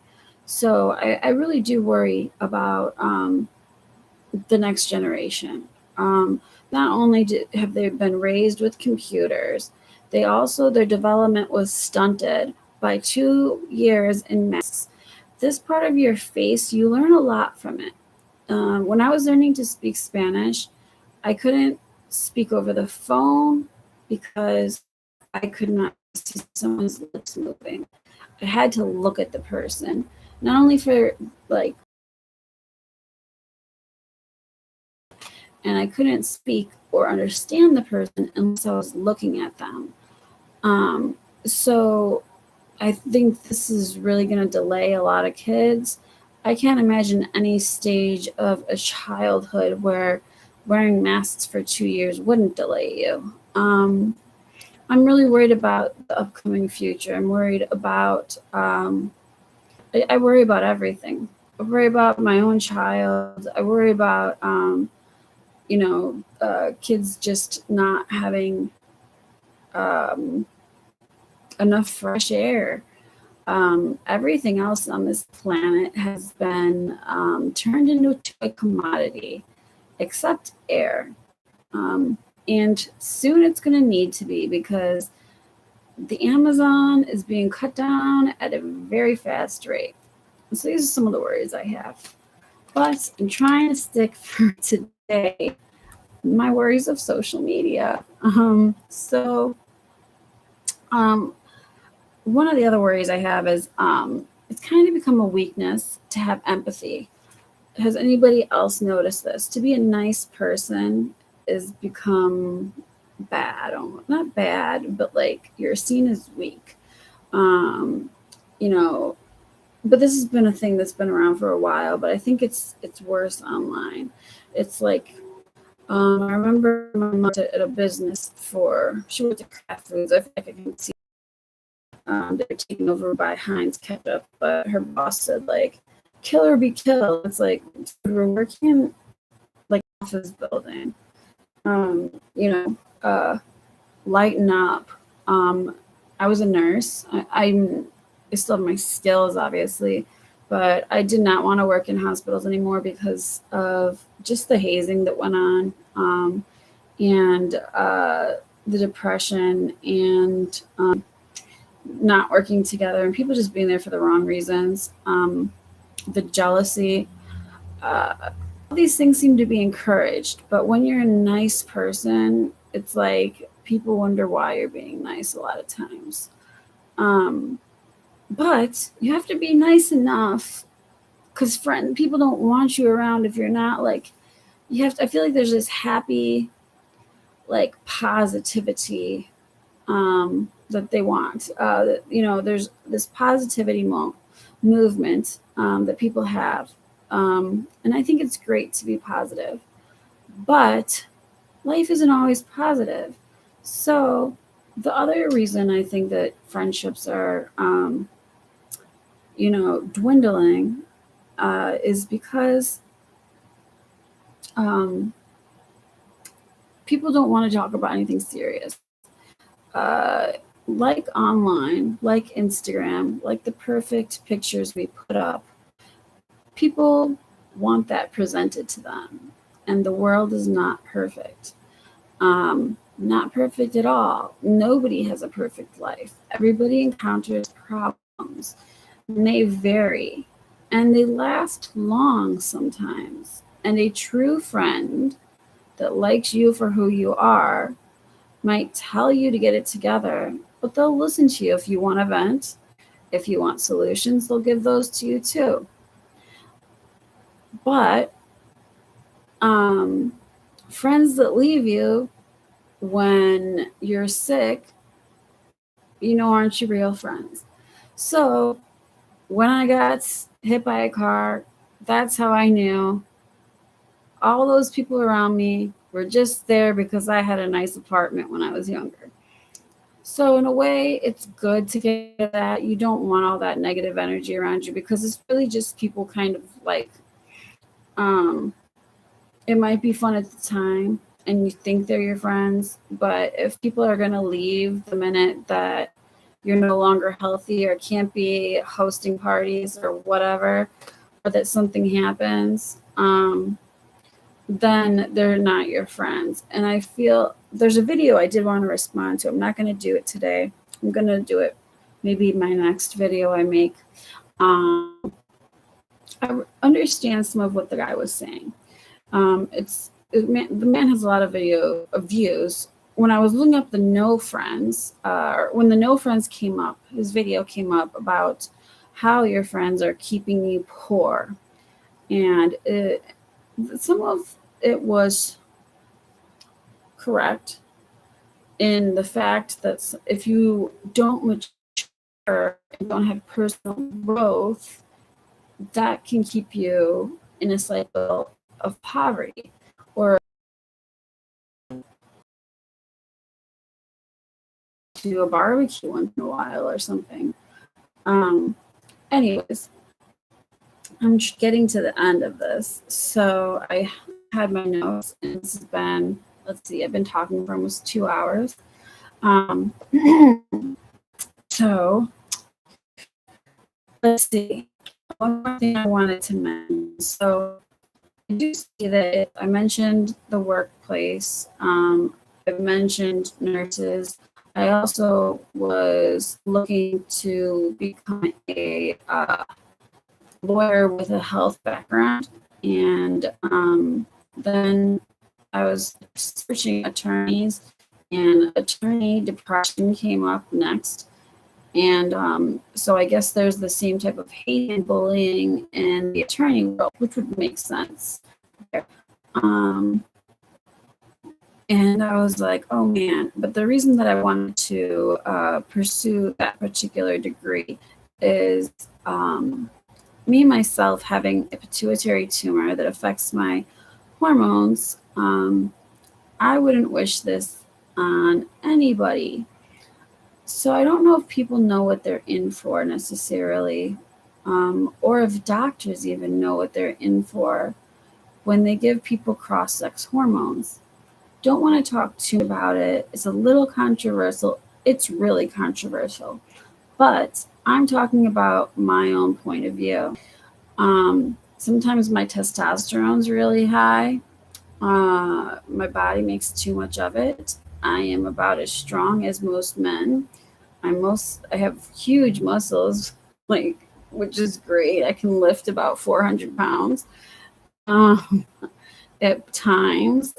So I really do worry about the next generation. Not only have they been raised with computers, their development was stunted by 2 years in masks. This part of your face, you learn a lot from it. When I was learning to speak Spanish, I couldn't speak over the phone because I could not see someone's lips moving. I had to look at the person, not only for like, and I couldn't speak or understand the person unless I was looking at them. So I think this is really going to delay a lot of kids. I can't imagine any stage of a childhood where wearing masks for 2 years wouldn't delay you. I'm really worried about the upcoming future. I'm worried about, I worry about everything. I worry about my own child. I worry about, kids just not having enough fresh air. Everything else on this planet has been turned into a commodity, except air. And soon it's going to need to be, because the Amazon is being cut down at a very fast rate. So these are some of the worries I have. But I'm trying to stick for today my worries of social media. One of the other worries I have is it's kind of become a weakness to have empathy. Has anybody else noticed this? To be a nice person is become bad. Not bad, but like you're seen as weak. You know, but this has been a thing that's been around for a while, but I think it's worse online. It's like, I remember my mom at a business she worked at Kraft Foods. I feel like I can see they're taken over by Heinz ketchup, but her boss said like, "Kill or be killed." It's like, we're working in like office building. You know, lighten up. I was a nurse. I still have my skills, obviously, but I did not want to work in hospitals anymore because of just the hazing that went on. And the depression and not working together, and people just being there for the wrong reasons, the jealousy, all these things seem to be encouraged. But when you're a nice person, it's like people wonder why you're being nice a lot of times. But you have to be nice enough, because people don't want you around if you're not like, you have to, I feel like there's this happy, like, positivity that they want. There's this positivity movement that people have. And I think it's great to be positive. But life isn't always positive. So the other reason I think that friendships are, dwindling is because people don't want to talk about anything serious. Like online, like Instagram, like the perfect pictures we put up, people want that presented to them. And the world is not perfect. Not perfect at all. Nobody has a perfect life. Everybody encounters problems, and they vary, and they last long sometimes. And a true friend that likes you for who you are might tell you to get it together, but they'll listen to you if you want to vent. If you want solutions, they'll give those to you too. But friends that leave you when you're sick, aren't your real friends. So when I got hit by a car, that's how I knew all those people around me were just there because I had a nice apartment when I was younger. So in a way, it's good to get that. You don't want all that negative energy around you, because it's really just people kind of like, it might be fun at the time and you think they're your friends, but if people are going to leave the minute that you're no longer healthy or can't be hosting parties or whatever, or that something happens, then they're not your friends. And I feel there's a video I did want to respond to. I'm not going to do it today. I'm going to do it maybe my next video I make. I understand some of what the guy was saying. The man has a lot of views. When I was looking up the no friends, when the no friends came up, his video came up about how your friends are keeping you poor. And some of it was correct in the fact that if you don't mature and don't have personal growth, that can keep you in a cycle of poverty, or to a barbecue once in a while or something. Anyways, I'm getting to the end of this. So I had my notes, and this has been, let's see, I've been talking for almost 2 hours. So let's see. One more thing I wanted to mention. So I do see that I mentioned the workplace. I mentioned nurses. I also was looking to become a lawyer with a health background. And then I was searching attorneys, and attorney depression came up next. And so I guess there's the same type of hate and bullying in the attorney world, which would make sense. And I was like, oh man. But the reason that I wanted to pursue that particular degree is me, myself, having a pituitary tumor that affects my hormones. I wouldn't wish this on anybody. So I don't know if people know what they're in for necessarily, or if doctors even know what they're in for when they give people cross-sex hormones. Don't want to talk too much about it. It's a little controversial. It's really controversial. But I'm talking about my own point of view. Sometimes my testosterone's really high. My body makes too much of it. I am about as strong as most men. I have huge muscles, like, which is great. I can lift about 400 pounds. Um, at times,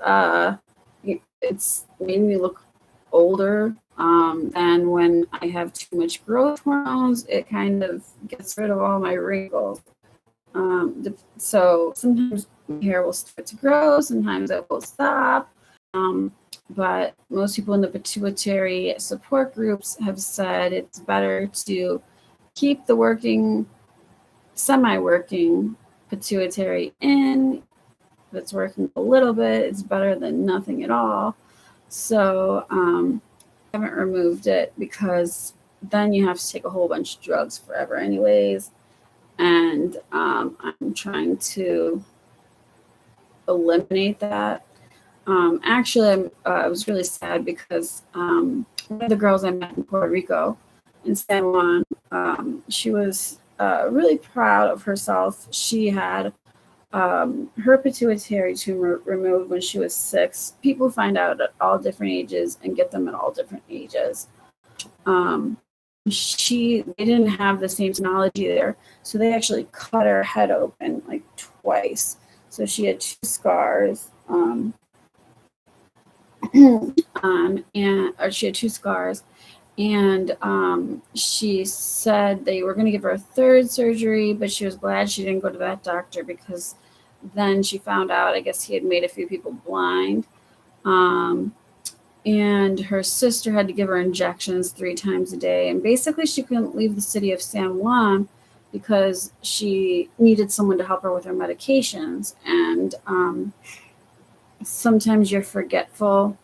it's made me look older. And when I have too much growth hormones, it kind of gets rid of all my wrinkles. So sometimes my hair will start to grow, sometimes it will stop. But most people in the pituitary support groups have said it's better to keep the semi-working pituitary in. If it's working a little bit, it's better than nothing at all. So I haven't removed it because then you have to take a whole bunch of drugs forever anyways. And I'm trying to eliminate that. Actually, I was really sad because one of the girls I met in Puerto Rico, in San Juan, she was really proud of herself. She had her pituitary tumor removed when she was 6. People find out at all different ages and get them at all different ages. They didn't have the same technology there, so they actually cut her head open like twice. So she had 2 scars. She had 2 scars, and she said they were going to give her a 3rd surgery, but she was glad she didn't go to that doctor because then she found out, I guess, he had made a few people blind. And her sister had to give her injections 3 times a day, and basically she couldn't leave the city of San Juan because she needed someone to help her with her medications. And sometimes you're forgetful,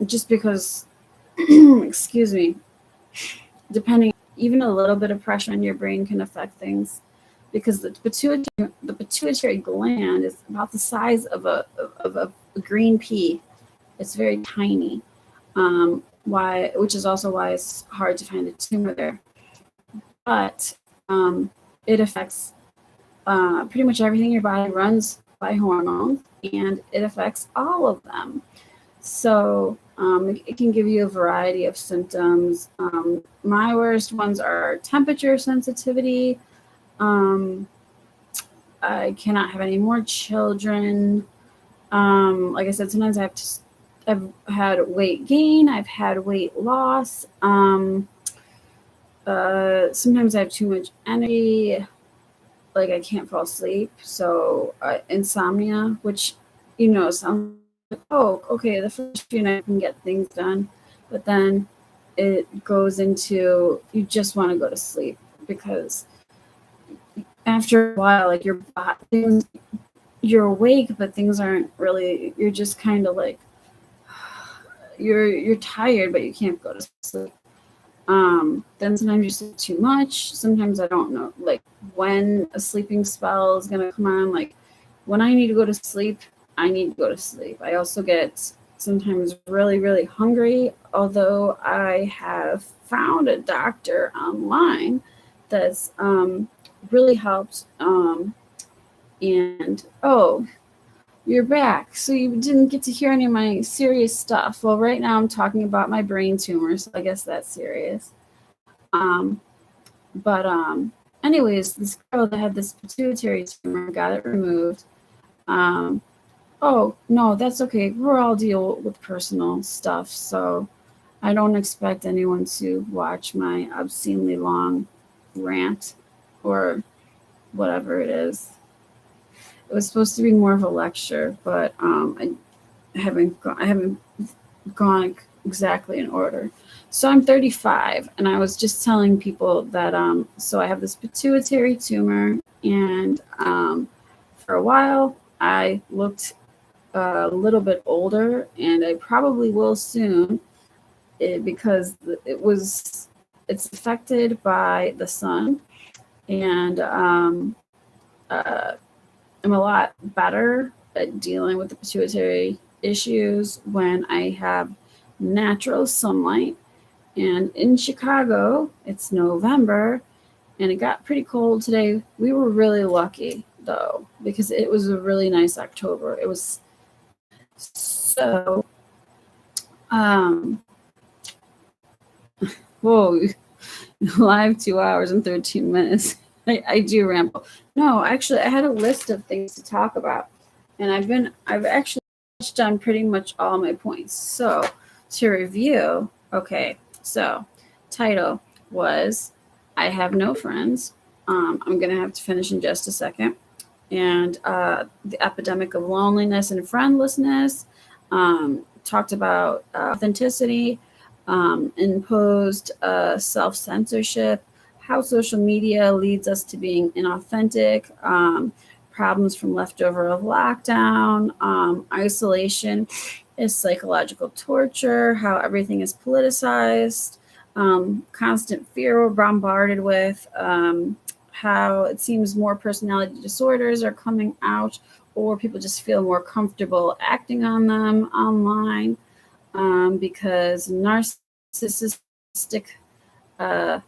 just because excuse me, depending, even a little bit of pressure on your brain can affect things, because the pituitary gland is about the size of a green pea. It's very tiny, which is also why it's hard to find a tumor there. But it affects pretty much everything. Your body runs by hormones, and it affects all of them. So it can give you a variety of symptoms. My worst ones are temperature sensitivity. I cannot have any more children. Like I said, sometimes I've had weight gain. I've had weight loss. Sometimes I have too much energy. Like I can't fall asleep. So insomnia, which, sounds like, oh, okay, the first few nights I can get things done. But then it goes into, you just want to go to sleep, because after a while, like you're awake, but things aren't really, you're just kind of like, you're tired, but you can't go to sleep. Then sometimes you sleep too much. Sometimes I don't know, like, when a sleeping spell is going to come on. Like, when I need to go to sleep, I need to go to sleep. I also get sometimes really, really hungry, although I have found a doctor online that's really helped. And oh, you're back. So you didn't get to hear any of my serious stuff. Well, right now I'm talking about my brain tumor, so I guess that's serious. But anyways, this girl that had this pituitary tumor got it removed. Oh, no, that's okay. We're all deal with personal stuff, so I don't expect anyone to watch my obscenely long rant or whatever it is. It was supposed to be more of a lecture, but I haven't gone exactly in order. So I'm 35, and I was just telling people that so I have this pituitary tumor, and for a while I looked a little bit older, and I probably will soon, because it's affected by the sun, and I'm a lot better at dealing with the pituitary issues when I have natural sunlight. And in Chicago, it's November, and it got pretty cold today. We were really lucky, though, because it was a really nice October. It was so Whoa, live 2 hours and 13 minutes. I do ramble. No, actually, I had a list of things to talk about, and I've actually touched on pretty much all my points. So to review, okay, so title was I Have No Friends. I'm gonna have to finish in just a second. And the epidemic of loneliness and friendlessness. Talked about authenticity, imposed self-censorship, how social media leads us to being inauthentic, problems from leftover of lockdown, isolation is psychological torture, how everything is politicized, constant fear we're bombarded with, how it seems more personality disorders are coming out, or people just feel more comfortable acting on them online, because narcissistic uh,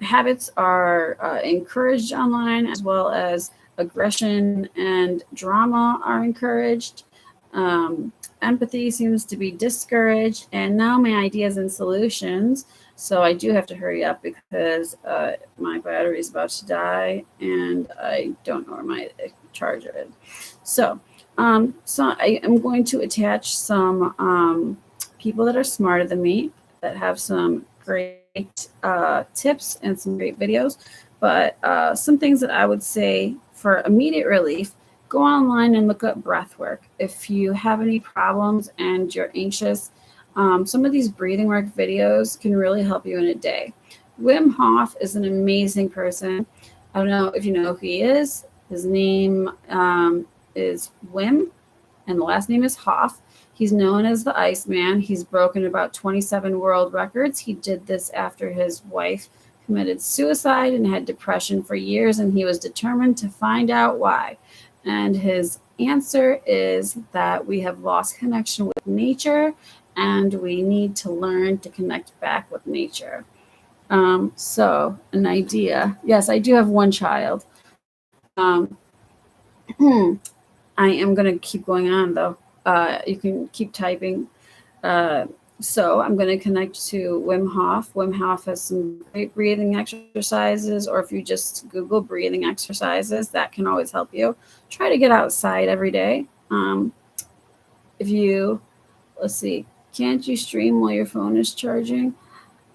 habits are encouraged online, as well as aggression and drama are encouraged. Empathy seems to be discouraged. And now my ideas and solutions. So I do have to hurry up because my battery is about to die and I don't know where my charger is. So I am going to attach some people that are smarter than me, that have some great tips and some great videos. But some things that I would say for immediate relief: go online and look up breath work. If you have any problems and you're anxious, some of these breathing work videos can really help you in a day. Wim Hof is an amazing person. I don't know if you know who he is. His name is Wim, and the last name is Hof. He's known as the Iceman. He's broken about 27 world records. He did this after his wife committed suicide and had depression for years, and he was determined to find out why. And his answer is that we have lost connection with nature and we need to learn to connect back with nature. So an idea. Yes, I do have one child. Um, I am going to keep going on though. You can keep typing. So I'm going to connect to Wim Hof. Wim Hof has some great breathing exercises, or if you just Google breathing exercises, that can always help you. Try to get outside every day. If you, let's see, can't you stream while your phone is charging?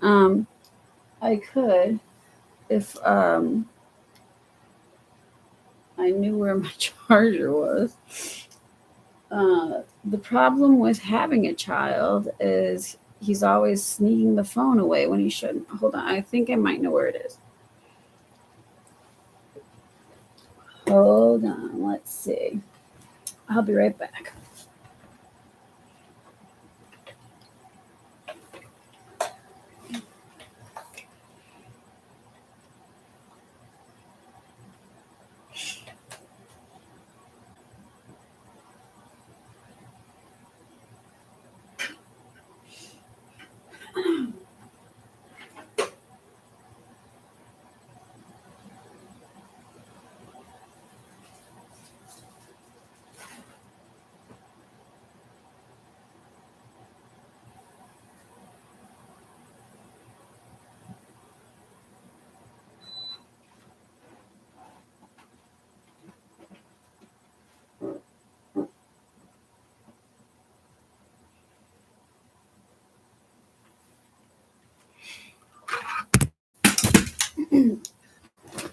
I could if I knew where my charger was. The problem with having a child is he's always sneaking the phone away when he shouldn't. Hold on, I think I might know where it is. Hold on, let's see. I'll be right back.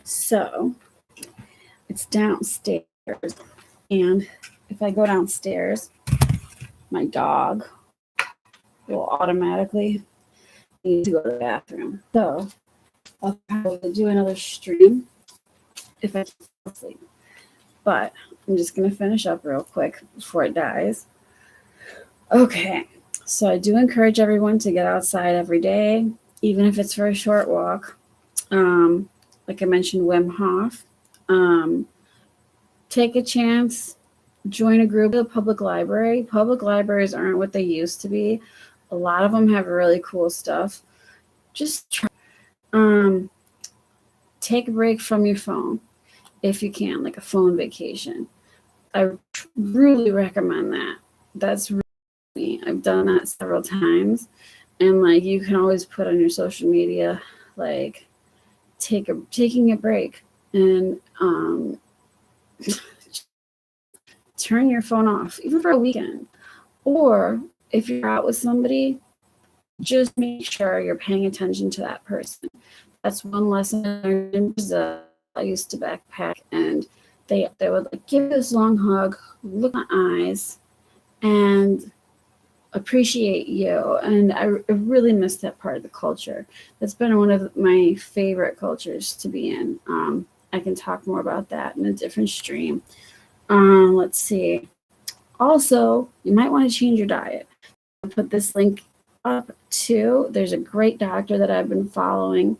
So it's downstairs, and if I go downstairs, my dog will automatically need to go to the bathroom. So I'll probably do another stream if I fall asleep. But I'm just going to finish up real quick before it dies. Okay, so I do encourage everyone to get outside every day, even if it's for a short walk. Like I mentioned, Wim Hof. Take a chance, join a group at a public library. Public libraries aren't what they used to be. A lot of them have really cool stuff. Just try. Take a break from your phone if you can, like a phone vacation. I really recommend that. That's really me. I done that several times. And like you can always put on your social media, like taking a break and turn your phone off, even for a weekend. Or if you're out with somebody, just make sure you're paying attention to that person. That's one lesson I learned in Brazil. I used to backpack, and they would like give this long hug, look in my eyes, and appreciate you. And I really miss that part of the culture. That's been one of my favorite cultures to be in. I can talk more about that in a different stream. Let's see. Also, you might want to change your diet. I'll put this link up too. There's a great doctor that I've been following.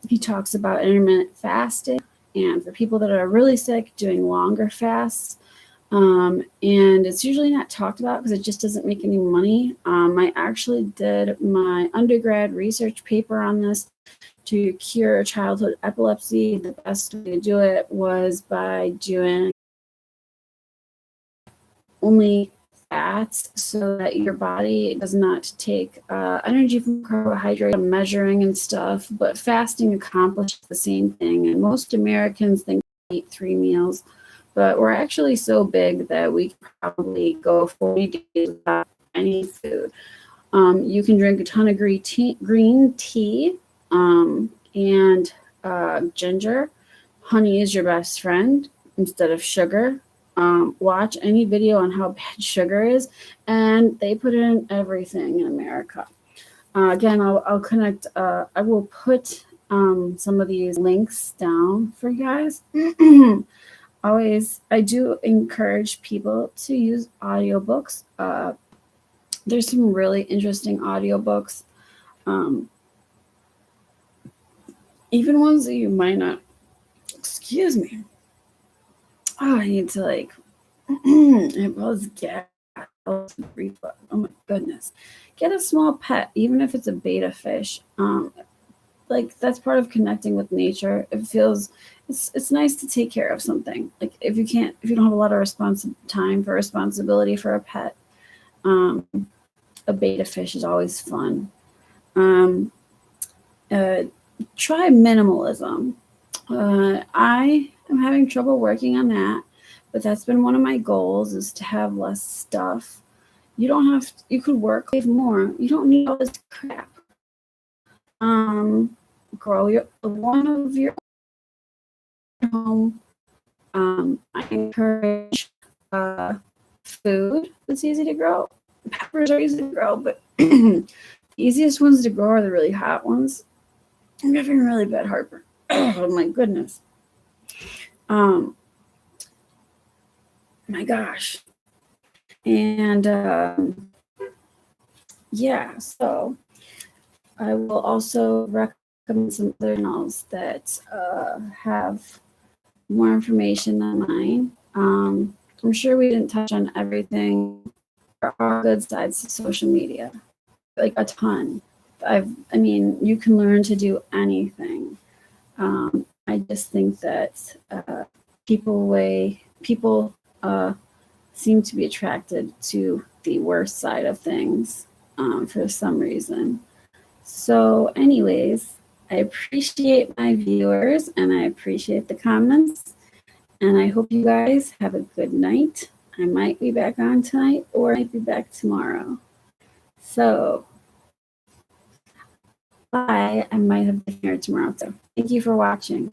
He talks about intermittent fasting, and for people that are really sick, doing longer fasts. And it's usually not talked about because it just doesn't make any money. I actually did my undergrad research paper on this to cure childhood epilepsy. The best way to do it was by doing only fats so that your body does not take energy from carbohydrate, measuring and stuff, but fasting accomplishes the same thing. And most Americans think we eat 3 meals, but we're actually so big that we can probably go 40 days without any food. You can drink a ton of green tea and ginger. Honey is your best friend instead of sugar. Watch any video on how bad sugar is, and they put in everything in America. Again, I'll connect. I will put some of these links down for you guys. I do encourage people to use audiobooks. There's some really interesting audiobooks, even ones that you might not. Excuse me. Oh, I need to like. It was gas. Oh my goodness. Get a small pet, even if it's a beta fish. Like that's part of connecting with nature. It feels it's nice to take care of something. Like if you don't have a lot of time for responsibility for a pet, a beta fish is always fun. Try minimalism. I am having trouble working on that, but that's been one of my goals, is to have less stuff. You could work more. You don't need all this crap. Grow one of your home. I encourage food that's easy to grow. Peppers are easy to grow, but the easiest ones to grow are the really hot ones. I'm having really bad heartburn. Oh my goodness. My gosh. And yeah, so I will also recommend some other channels that have more information than mine. I'm sure we didn't touch on everything. There are good sides to social media, like a ton. I mean, you can learn to do anything. I just think that people seem to be attracted to the worst side of things for some reason. So anyways, I appreciate my viewers and I appreciate the comments, and I hope you guys have a good night. I might be back on tonight or I might be back tomorrow. So bye. I might have been here tomorrow too. Thank you for watching.